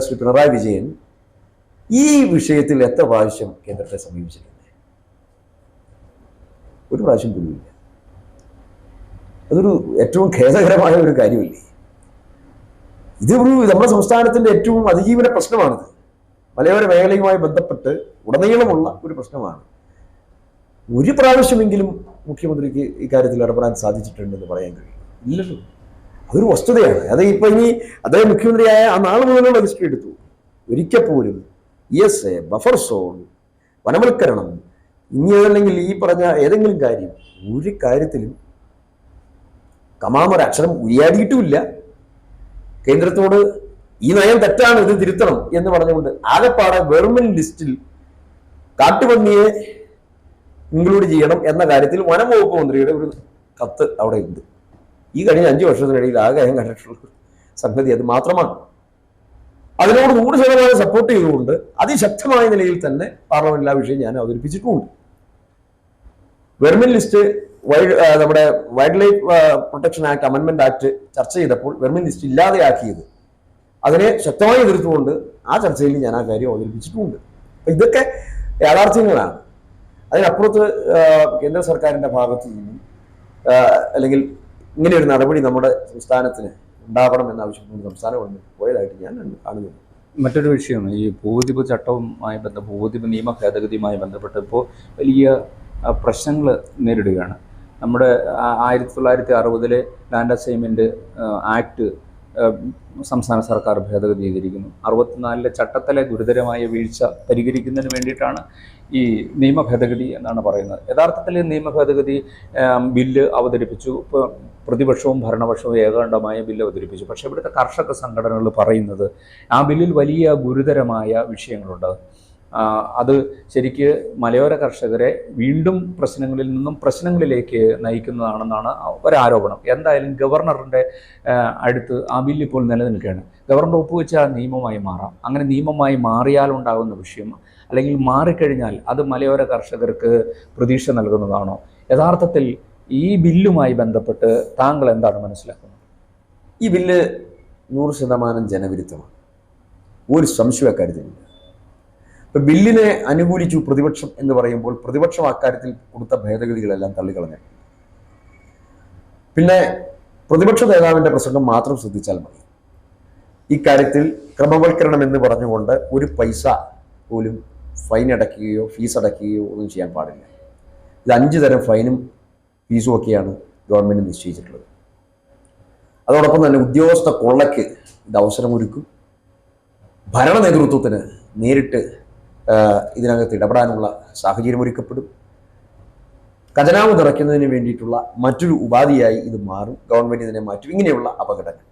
ശ്രീ പിണറായി വിജയൻ ഈ വിഷയത്തിൽ എത്ര പ്രാവശ്യം കേന്ദ്രത്തെ സമീപിച്ചിട്ടുണ്ട്? ഒരു പ്രാവശ്യം പോലുമില്ല. അതൊരു ഏറ്റവും ഖേദകരമായ ഒരു കാര്യമല്ലേ? ഇതൊരു നമ്മുടെ സംസ്ഥാനത്തിന്റെ ഏറ്റവും അതിജീവന പ്രശ്നമാണിത്. മലയോര മേഖലയുമായി ബന്ധപ്പെട്ട് ഉടനീളമുള്ള ഒരു പ്രശ്നമാണ്. ഒരു പ്രാവശ്യമെങ്കിലും മുഖ്യമന്ത്രിക്ക് ഇക്കാര്യത്തിൽ ഇടപെടാൻ സാധിച്ചിട്ടുണ്ടെന്ന് പറയാൻ കഴിയും? ഇല്ലല്ലോ. അതൊരു വസ്തുതയാണ്. അത് ഇപ്പൊ ഇനി അദ്ദേഹം മുഖ്യമന്ത്രിയായ ആ നാൾ മുതലുള്ള ഹിസ്റ്ററി എടുത്തു, ഒരിക്കൽ പോലും ESA, ബഫർ സോൺ, വനവൽക്കരണം, ഇനി അതല്ലെങ്കിൽ ഈ പറഞ്ഞ ഏതെങ്കിലും കാര്യം, ഒരു കാര്യത്തിലും കമാമൊരക്ഷരം ഉരിയാടിയിട്ടുമില്ല. കേന്ദ്രത്തോട് ഈ നയം തെറ്റാണ്, ഇത് തിരുത്തണം എന്ന് പറഞ്ഞുകൊണ്ട് ആകെപ്പാടെ ഗവൺമെന്റ് ലിസ്റ്റിൽ കാട്ടുപന്നിയെ ഇൻക്ലൂഡ് ചെയ്യണം എന്ന കാര്യത്തിൽ വനം വകുപ്പ് മന്ത്രിയുടെ ഒരു കത്ത് അവിടെ ഉണ്ട്. ഈ കഴിഞ്ഞ 5 വർഷത്തിനിടയിൽ ആകെ ഞാൻ കണ്ടിട്ടുള്ള സംഗതി അത് മാത്രമാണ്. അതിനോട് 100% സപ്പോർട്ട് ചെയ്തുകൊണ്ട് അതിശക്തമായ നിലയിൽ തന്നെ പാർലമെന്റിൽ ആ വിഷയം ഞാൻ അവതരിപ്പിച്ചിട്ടുമുണ്ട്. ഗവൺമെന്റ് ലിസ്റ്റ് നമ്മുടെ wild life protection act, amendment act ചർച്ച ചെയ്തപ്പോൾ ഗവൺമെന്റ് ലിസ്റ്റ് ഇല്ലാതെയാക്കിയത് അതിനെ ശക്തമായി എതിർത്തുകൊണ്ട് ആ ചർച്ചയിൽ ഞാൻ ആ കാര്യം അവതരിപ്പിച്ചിട്ടുമുണ്ട്. ഇതൊക്കെ യാഥാർത്ഥ്യങ്ങളാണ്. അതിനപ്പുറത്ത് കേന്ദ്ര സർക്കാരിന്റെ ഭാഗത്തു നിന്നും അല്ലെങ്കിൽ ഇങ്ങനെ ഒരു നടപടി നമ്മുടെ സംസ്ഥാനത്തിന് ഉണ്ടാവണം എന്നാവശ്യപ്പെട്ട് സംസ്ഥാന ഗവൺമെന്റ് പോയതായിട്ട് ഞാൻ കാണുന്നു. മറ്റൊരു വിഷയമാണ് ഈ ഭൂതിപ ചട്ടവുമായി ഭൂതിപ നിയമ ഭേദഗതിയുമായി ബന്ധപ്പെട്ട് ഇപ്പോൾ വലിയ പ്രശ്നങ്ങൾ നേരിടുകയാണ്. നമ്മുടെ 1960 ലാൻഡ് അസൈൻമെൻറ്റ് ആക്ട് സംസ്ഥാന സർക്കാർ ഭേദഗതി ചെയ്തിരിക്കുന്നു. 64 ചട്ടത്തിലെ ഗുരുതരമായ വീഴ്ച പരിഹരിക്കുന്നതിന് വേണ്ടിയിട്ടാണ് ഈ നിയമ ഭേദഗതി എന്നാണ് പറയുന്നത്. യഥാർത്ഥത്തിൽ നിയമ ഭേദഗതി ബില്ല് അവതരിപ്പിച്ചു. ഇപ്പോൾ പ്രതിപക്ഷവും ഭരണപക്ഷവും ഏകാണ്ടമായ ബില്ല് അവതരിപ്പിച്ചു. പക്ഷേ ഇവിടുത്തെ കർഷക സംഘടനകൾ പറയുന്നത് ആ ബില്ലിൽ വലിയ ഗുരുതരമായ വിഷയങ്ങളുണ്ട്. അത് ശരിക്ക് മലയോര കർഷകരെ വീണ്ടും പ്രശ്നങ്ങളിൽ നിന്നും പ്രശ്നങ്ങളിലേക്ക് നയിക്കുന്നതാണെന്നാണ് ഒരാരോപണം. എന്തായാലും ഗവർണറിൻ്റെ അടുത്ത് ആ ബില്ല് ഇപ്പോൾ നിലനിൽക്കുകയാണ്. ഗവർണർ ഒപ്പുവെച്ച നിയമമായി മാറാം. അങ്ങനെ നിയമമായി മാറിയാലുണ്ടാകുന്ന വിഷയം, അല്ലെങ്കിൽ മാറിക്കഴിഞ്ഞാൽ അത് മലയോര കർഷകർക്ക് പ്രതീക്ഷ നൽകുന്നതാണോ? യഥാർത്ഥത്തിൽ ഈ ബില്ലുമായി ബന്ധപ്പെട്ട് താങ്കൾ എന്താണ് മനസ്സിലാക്കുന്നത്? ഈ ബില്ല് 100% ജനവിരുദ്ധമാണ്. ഒരു സംശയം അക്കാര്യത്തിലില്ല. ഇപ്പൊ ബില്ലിനെ അനുകൂലിച്ചു പ്രതിപക്ഷം എന്ന് പറയുമ്പോൾ പ്രതിപക്ഷം അക്കാര്യത്തിൽ കൊടുത്ത ഭേദഗതികളെല്ലാം തള്ളിക്കളഞ്ഞു. പിന്നെ പ്രതിപക്ഷ നേതാവിന്റെ പ്രസംഗം മാത്രം ശ്രദ്ധിച്ചാൽ മതി. ഇക്കാര്യത്തിൽ ക്രമവൽക്കരണം എന്ന് പറഞ്ഞുകൊണ്ട് ഒരു പൈസ പോലും ഫൈൻ അടയ്ക്കുകയോ ഫീസ് അടയ്ക്കുകയോ ഒന്നും ചെയ്യാൻ പാടില്ല. ഇത് 5 തരം ഫൈനും ഫീസും ഒക്കെയാണ് ഗവൺമെന്റ് നിശ്ചയിച്ചിട്ടുള്ളത്. അതോടൊപ്പം തന്നെ ഉദ്യോഗസ്ഥ കൊള്ളയ്ക്ക് ഇത് അവസരമൊരുക്കും. ഭരണ നേതൃത്വത്തിന് നേരിട്ട് ഇതിനകത്ത് ഇടപെടാനുള്ള സാഹചര്യം ഒരുക്കപ്പെടും. ഖജനാവ് നിറയ്ക്കുന്നതിന് വേണ്ടിയിട്ടുള്ള മറ്റൊരു ഉപാധിയായി ഇത് മാറും. ഗവൺമെന്റ് ഇതിനെ മാറ്റും. ഇങ്ങനെയുള്ള അപകടങ്ങൾ,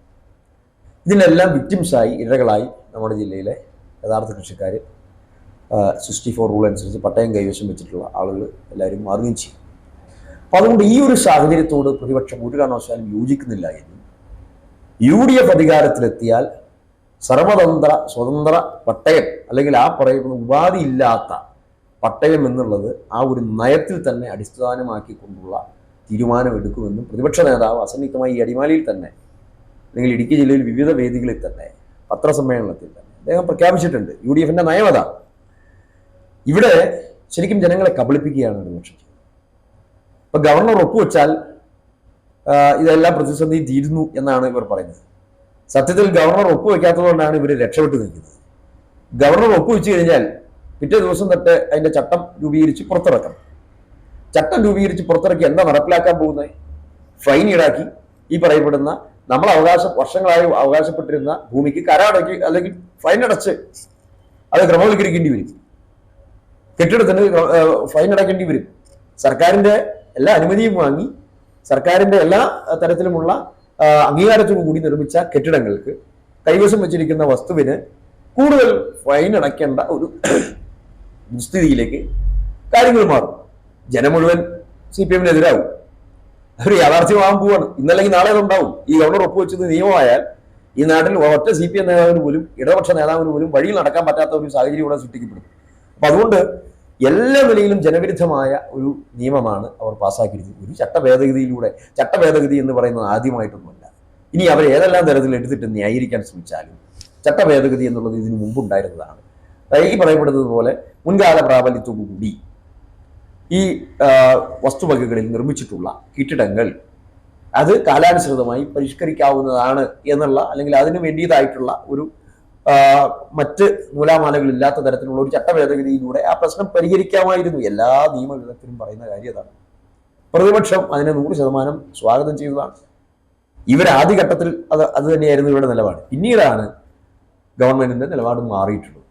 ഇതിനെല്ലാം വിക്ടിംസായി, ഇരകളായി നമ്മുടെ ജില്ലയിലെ യഥാർത്ഥ കൃഷിക്കാർ 64 റൂൾ അനുസരിച്ച് പട്ടയം കൈവശം വെച്ചിട്ടുള്ള ആളുകൾ എല്ലാവരും മാറുകയും ചെയ്യും. അപ്പം അതുകൊണ്ട് ഈ ഒരു സാഹചര്യത്തോട് പ്രതിപക്ഷം ഒരു കാരണവശാലും യോജിക്കുന്നില്ല എന്നും UDF അധികാരത്തിലെത്തിയാൽ സർവതന്ത്ര സ്വതന്ത്ര പട്ടയം, അല്ലെങ്കിൽ ആ പറയുന്ന ഉപാധി ഇല്ലാത്ത പട്ടയം എന്നുള്ളത് ആ ഒരു നയത്തിൽ തന്നെ അടിസ്ഥാനമാക്കിക്കൊണ്ടുള്ള തീരുമാനമെടുക്കുമെന്നും പ്രതിപക്ഷ നേതാവ് അസന്നിഗ്ധമായി ഈ അടിമാലിയിൽ തന്നെ, അല്ലെങ്കിൽ ഇടുക്കി ജില്ലയിൽ വിവിധ വേദികളിൽ തന്നെ, പത്രസമ്മേളനത്തിൽ തന്നെ അദ്ദേഹം പ്രഖ്യാപിച്ചിട്ടുണ്ട്. UDFന്റെ നയം അതാണ്. ഇവിടെ ശരിക്കും ജനങ്ങളെ കബളിപ്പിക്കുകയാണ് പ്രതിപക്ഷം. ഇപ്പൊ ഗവർണർ ഒപ്പുവെച്ചാൽ ഇതെല്ലാം പ്രതിസന്ധി തീരുന്നു എന്നാണ് ഇവർ പറയുന്നത്. സത്യത്തിൽ ഗവർണർ ഒപ്പുവെക്കാത്തതുകൊണ്ടാണ് ഇവർ രക്ഷപ്പെട്ടു നിൽക്കുന്നത്. ഗവർണർ ഒപ്പുവെച്ച് കഴിഞ്ഞാൽ പിറ്റേ ദിവസം തൊട്ട് അതിന്റെ ചട്ടം രൂപീകരിച്ച് പുറത്തിറക്കണം. ചട്ടം രൂപീകരിച്ച് പുറത്തിറക്കി എന്താ നടപ്പിലാക്കാൻ പോകുന്നത്? ഫൈൻ ഈടാക്കി ഈ പറയപ്പെടുന്ന നമ്മൾ വർഷങ്ങളായി അവകാശപ്പെട്ടിരുന്ന ഭൂമിക്ക് കരാടക്കി അല്ലെങ്കിൽ ഫൈൻ അടച്ച് അത് ക്രമവൽക്കരിക്കേണ്ടി വരും. കെട്ടിടത്തിന് ഫൈൻ അടയ്ക്കേണ്ടി വരും. സർക്കാരിന്റെ എല്ലാ അനുമതിയും വാങ്ങി സർക്കാരിന്റെ എല്ലാ തരത്തിലുമുള്ള അംഗീകാരത്തോടു കൂടി നിർമ്മിച്ച കെട്ടിടങ്ങൾക്ക് കൈവശം വെച്ചിരിക്കുന്ന വസ്തുവിന് കൂടുതൽ ഫൈൻ അടയ്ക്കേണ്ട ഒരു സ്ഥിതിയിലേക്ക് കാര്യങ്ങൾ മാറും. ജനം മുഴുവൻ CPM എതിരാകും. അതൊരു യാഥാർത്ഥ്യമാകാൻ പോവാണ്. ഇന്നല്ലെങ്കിൽ നാളെ അതുണ്ടാവും. ഈ ഗവർണർ ഒപ്പുവെച്ചത് നിയമമായാൽ ഈ നാട്ടിൽ ഒറ്റ CPM നേതാവിന് പോലും ഇടതുപക്ഷ നേതാവിന് പോലും വഴിയിൽ നടക്കാൻ പറ്റാത്ത ഒരു സാഹചര്യം ഇവിടെ സൃഷ്ടിക്കപ്പെടും. അപ്പൊ അതുകൊണ്ട് എല്ലാ നിലയിലും ജനവിരുദ്ധമായ ഒരു നിയമമാണ് അവർ പാസ്സാക്കിയിരിക്കുന്നത്. ഒരു ചട്ടഭേദഗതി എന്ന് പറയുന്നത് ആദ്യമായിട്ടൊന്നുമല്ല. ഇനി അവർ ഏതെല്ലാം തരത്തിൽ എടുത്തിട്ട് ന്യായീകരിക്കാൻ ശ്രമിച്ചാലും ചട്ടഭേദഗതി എന്നുള്ളത് ഇതിനു മുമ്പുണ്ടായിരുന്നതാണ്. ഈ പറയപ്പെടുന്നത് പോലെ മുൻകാല പ്രാബല്യത്തോടുകൂടി ഈ വസ്തുവകകളിൽ നിർമ്മിച്ചിട്ടുള്ള കെട്ടിടങ്ങൾ അത് കാലാനുസൃതമായി പരിഷ്കരിക്കാവുന്നതാണ് എന്നുള്ള, അല്ലെങ്കിൽ അതിന് വേണ്ടിയതായിട്ടുള്ള ഒരു മറ്റ് നൂലാമാലകളില്ലാത്ത തരത്തിലുള്ള ഒരു ചട്ടഭേദഗതിയിലൂടെ ആ പ്രശ്നം പരിഹരിക്കാമായിരുന്നു. എല്ലാ നിയമവിദഗ്ധരും പറയുന്ന കാര്യം അതാണ്. പ്രതിപക്ഷം അതിനെ 100% സ്വാഗതം ചെയ്തതാണ്. ആദ്യഘട്ടത്തിൽ അത് തന്നെയായിരുന്നു ഇവരുടെ നിലപാട്. പിന്നീടാണ് ഗവൺമെന്റിന്റെ നിലപാട് മാറിയിട്ടുള്ളത്.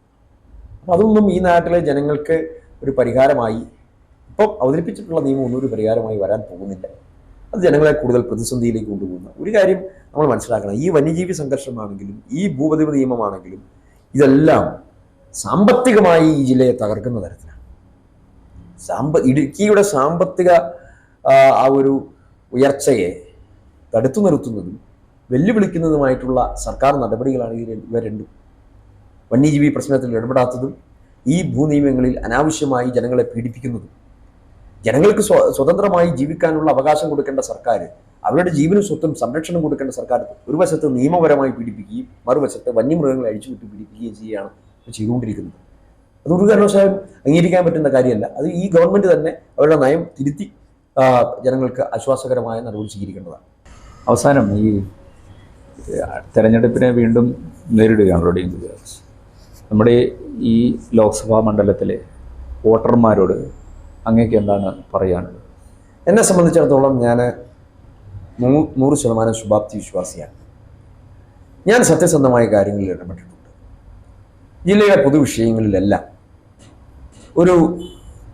അപ്പം അതൊന്നും ഈ നാട്ടിലെ ജനങ്ങൾക്ക് ഒരു പരിഹാരമായി, ഇപ്പം അവതരിപ്പിച്ചിട്ടുള്ള നിയമം ഒന്നും ഒരു പരിഹാരമായി വരാൻ പോകുന്നില്ല. അത് ജനങ്ങളെ കൂടുതൽ പ്രതിസന്ധിയിലേക്ക് കൊണ്ടുപോകുന്ന ഒരു കാര്യം നമ്മൾ മനസ്സിലാക്കണം. ഈ വന്യജീവി സംഘർഷമാണെങ്കിലും ഈ ഭൂപതിവ് നിയമമാണെങ്കിലും ഇതെല്ലാം സാമ്പത്തികമായി ഈ ജില്ലയെ തകർക്കുന്ന തരത്തിലാണ്. ഇടുക്കിയുടെ സാമ്പത്തിക ആ ഒരു ഉയർച്ചയെ തടുത്തു നിർത്തുന്നതും വെല്ലുവിളിക്കുന്നതുമായിട്ടുള്ള സർക്കാർ നടപടികളാണ് ഇവ രണ്ടും. വന്യജീവി പ്രശ്നത്തിൽ ഇടപെടാത്തതും ഈ ഭൂനിയമങ്ങളിൽ അനാവശ്യമായി ജനങ്ങളെ പീഡിപ്പിക്കുന്നതും. ജനങ്ങൾക്ക് സ്വതന്ത്രമായി ജീവിക്കാനുള്ള അവകാശം കൊടുക്കേണ്ട സർക്കാർ, അവരുടെ ജീവനും സ്വത്തും സംരക്ഷണം കൊടുക്കേണ്ട സർക്കാർ ഒരു വശത്ത് നിയമപരമായി പീഡിപ്പിക്കുകയും മറുവശത്ത് വന്യമൃഗങ്ങളെ അഴിച്ചുവിട്ട് പീഡിപ്പിക്കുകയും ചെയ്യുകയാണ് ചെയ്തുകൊണ്ടിരിക്കുന്നത്. അതൊരു കാരണവശാലും അംഗീകരിക്കാൻ പറ്റുന്ന കാര്യമല്ല. അത് ഈ ഗവൺമെന്റ് തന്നെ അവരുടെ നയം തിരുത്തി ജനങ്ങൾക്ക് ആശ്വാസകരമായ നടപടി സ്വീകരിക്കേണ്ടതാണ്. അവസാനം ഈ തെരഞ്ഞെടുപ്പിനെ വീണ്ടും നേരിടുകയാണല്ലോ ഡീൻ കുര്യാക്കോസ്. നമ്മുടെ ഈ ലോക്സഭാ മണ്ഡലത്തിലെ വോട്ടർമാരോട് അങ്ങേക്ക് എന്താണ് പറയാനുള്ളത്? എന്നെ സംബന്ധിച്ചിടത്തോളം ഞാൻ 100% ശുഭാപ്തി വിശ്വാസിയാണ്. ഞാൻ സത്യസന്ധമായ കാര്യങ്ങളിൽ ഇടപെട്ടിട്ടുണ്ട്. ജില്ലയിലെ പൊതുവിഷയങ്ങളിലെല്ലാം ഒരു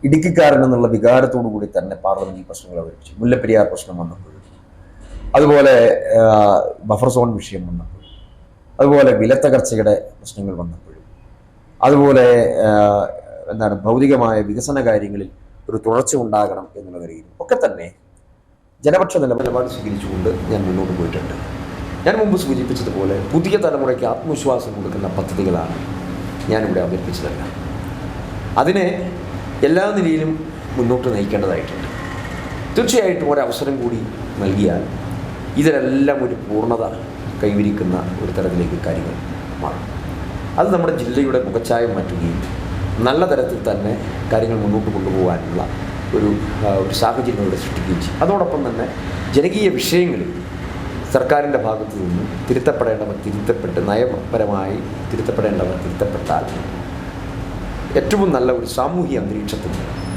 ഇടുക്കിക്കാരൻ എന്നുള്ള വികാരത്തോടു കൂടി തന്നെ പാർലമെന്റിൽ പ്രശ്നങ്ങൾ അവതരിപ്പിച്ചു. മുല്ലപ്പെരിയാർ പ്രശ്നം വന്നപ്പോഴും, അതുപോലെ ബഫർ സോൺ വിഷയം വന്നപ്പോഴും, അതുപോലെ വിലത്തകർച്ചയുടെ പ്രശ്നങ്ങൾ വന്നപ്പോഴും, അതുപോലെ ഭൗതികമായ വികസന കാര്യങ്ങളിൽ ഒരു തുടർച്ച ഉണ്ടാകണം എന്നുള്ള നിലയിൽ ഒക്കെ തന്നെ ജനപക്ഷ നിലപാട് സ്വീകരിച്ചുകൊണ്ട് ഞാൻ മുന്നോട്ട് പോയിട്ടുണ്ട്. ഞാൻ മുമ്പ് സൂചിപ്പിച്ചതുപോലെ പുതിയ തലമുറയ്ക്ക് ആത്മവിശ്വാസം കൊടുക്കുന്ന പദ്ധതികളാണ് ഞാനിവിടെ അവതരിപ്പിച്ചതല്ല. അതിനെ എല്ലാ നിലയിലും മുന്നോട്ട് നയിക്കേണ്ടതായിട്ടുണ്ട്. തീർച്ചയായിട്ടും ഒരവസരം കൂടി നൽകിയാൽ ഇതിലെല്ലാം ഒരു പൂർണ്ണത കൈവരിക്കുന്ന ഒരു തരത്തിലേക്ക് കാര്യങ്ങൾ മാറും. അത് നമ്മുടെ ജില്ലയുടെ മുഖച്ഛായം മാറ്റുകയും നല്ല തരത്തിൽ തന്നെ കാര്യങ്ങൾ മുന്നോട്ട് കൊണ്ടുപോകാനുള്ള ഒരു സാഹചര്യം ഇവിടെ സൃഷ്ടിക്കുകയും ചെയ്യും. അതോടൊപ്പം തന്നെ ജനകീയ വിഷയങ്ങളിൽ സർക്കാരിൻ്റെ ഭാഗത്തു നിന്നും തിരുത്തപ്പെടേണ്ടവർ തിരുത്തപ്പെട്ട്, നയപരമായി തിരുത്തപ്പെടേണ്ടവർ തിരുത്തപ്പെട്ടാൽ ഏറ്റവും നല്ല ഒരു സാമൂഹിക അന്തരീക്ഷത്തിൽ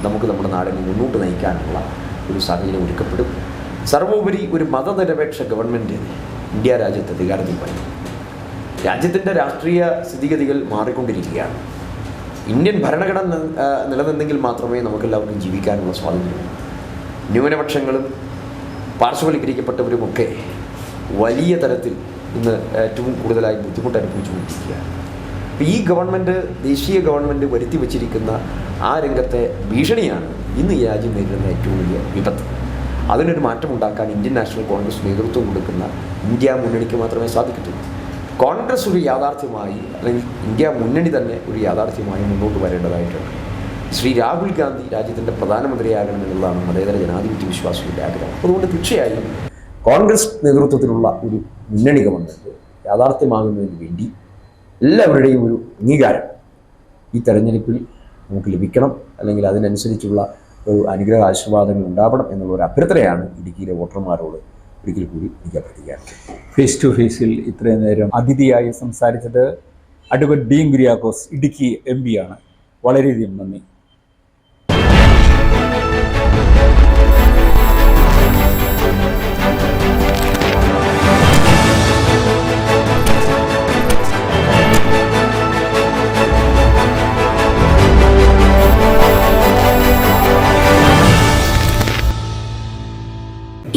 നമുക്ക് നമ്മുടെ നാടിനെ മുന്നോട്ട് നയിക്കാനുള്ള ഒരു സാഹചര്യം ഒരുക്കപ്പെടും. സർവോപരി ഒരു മതനിരപേക്ഷ ഗവൺമെൻറ് ഇന്ത്യ രാജ്യത്ത് അധികാരത്തിൽ വരും. രാജ്യത്തിൻ്റെ രാഷ്ട്രീയ സ്ഥിതിഗതികൾ മാറിക്കൊണ്ടിരിക്കുകയാണ്. ഇന്ത്യൻ ഭരണഘടന നിലനിന്നെങ്കിൽ മാത്രമേ നമുക്കെല്ലാവർക്കും ജീവിക്കാനുള്ള സ്വാതന്ത്ര്യമുള്ളൂ. ന്യൂനപക്ഷങ്ങളും പാർശ്വവൽക്കരിക്കപ്പെട്ടവരുമൊക്കെ വലിയ തരത്തിൽ ഇന്ന് ഏറ്റവും കൂടുതലായി ബുദ്ധിമുട്ട് അനുഭവിച്ചുകൊണ്ടിരിക്കുകയാണ്. അപ്പോൾ ഈ ഗവൺമെൻറ്, ദേശീയ ഗവൺമെൻറ് വരുത്തി വച്ചിരിക്കുന്ന ആ രംഗത്തെ ഭീഷണിയാണ് ഇന്ന് ഈ രാജ്യം നേരിടുന്ന ഏറ്റവും വലിയ വിപത്ത്. അതിനൊരു മാറ്റമുണ്ടാക്കാൻ ഇന്ത്യൻ നാഷണൽ കോൺഗ്രസ് നേതൃത്വം കൊടുക്കുന്ന ഇന്ത്യ മുന്നണിക്ക് മാത്രമേ സാധിക്കത്തുള്ളൂ. കോൺഗ്രസ് ഒരു യാഥാർത്ഥ്യമായി, അല്ലെങ്കിൽ ഇന്ത്യ മുന്നണി തന്നെ ഒരു യാഥാർത്ഥ്യമായി മുന്നോട്ട് വരേണ്ടതായിട്ടുണ്ട്. ശ്രീ രാഹുൽ ഗാന്ധി രാജ്യത്തിൻ്റെ പ്രധാനമന്ത്രിയാകണമെന്നുള്ളതാണ് മതേതര ജനാധിപത്യ വിശ്വാസികളുടെ ആഗ്രഹം. അതുകൊണ്ട് തീർച്ചയായും കോൺഗ്രസ് നേതൃത്വത്തിലുള്ള ഒരു മുന്നണി ഗവൺമെൻറ് യാഥാർത്ഥ്യമാകുന്നതിന് വേണ്ടി എല്ലാവരുടെയും ഒരു അംഗീകാരം ഈ തെരഞ്ഞെടുപ്പിൽ നമുക്ക് ലഭിക്കണം, അല്ലെങ്കിൽ അതിനനുസരിച്ചുള്ള ഒരു അനുഗ്രഹ ആശീർവാദങ്ങൾ ഉണ്ടാവണം എന്നുള്ള ഒരു അഭ്യർത്ഥനയാണ് ഇടുക്കിയിലെ വോട്ടർമാരോട് ഒരിക്കൽ കൂടി എനിക്ക് അഭ്യർത്ഥിക്കാം. ഫേസ് ടു ഫേസിൽ ഇത്രയും നേരം അതിഥിയായി സംസാരിച്ചത് അഡ്വക്കേറ്റ് ഡീൻ കുര്യാക്കോസ്, ഇടുക്കി MP ആണ്. വളരെയധികം നന്ദി.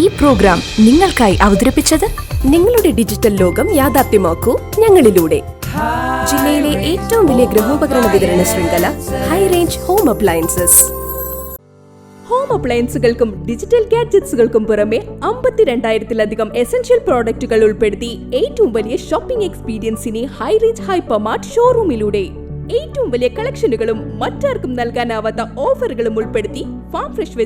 ഈ പ്രോഗ്രാം നിങ്ങൾക്കായി അവതരിപ്പിച്ചത് നിങ്ങളുടെ ഡിജിറ്റൽ ലോകം യാഥാർത്ഥ്യമാക്കൂ ഞങ്ങളിലൂടെ. ജില്ലയിലെ ഏറ്റവും വലിയ ഗൃഹോപകരണ വിതരണ ശൃംഖല high range home appliances. Home അപ്ലയൻസുകൾക്കും ഡിജിറ്റൽ ഗാഡ്ജറ്റ്സുകൾക്കും പുറമെ 52,000-ലധികം എസൻഷ്യൽ പ്രോഡക്റ്റുകൾ ഉൾപ്പെടുത്തി ഏറ്റവും വലിയ ഷോപ്പിംഗ് എക്സ്പീരിയൻസിനെ ഹൈ റേഞ്ച് ഹൈപ്പർമാർട്ട് ഷോറൂമിലൂടെ ഏറ്റവും വലിയ കളക്ഷനുകളും മറ്റാർക്കും നൽകാനാവാത്ത ഓഫറുകളും ഉൾപ്പെടുത്തി ഫാം ഫ്രഷ് വെജിറ്റബിൾ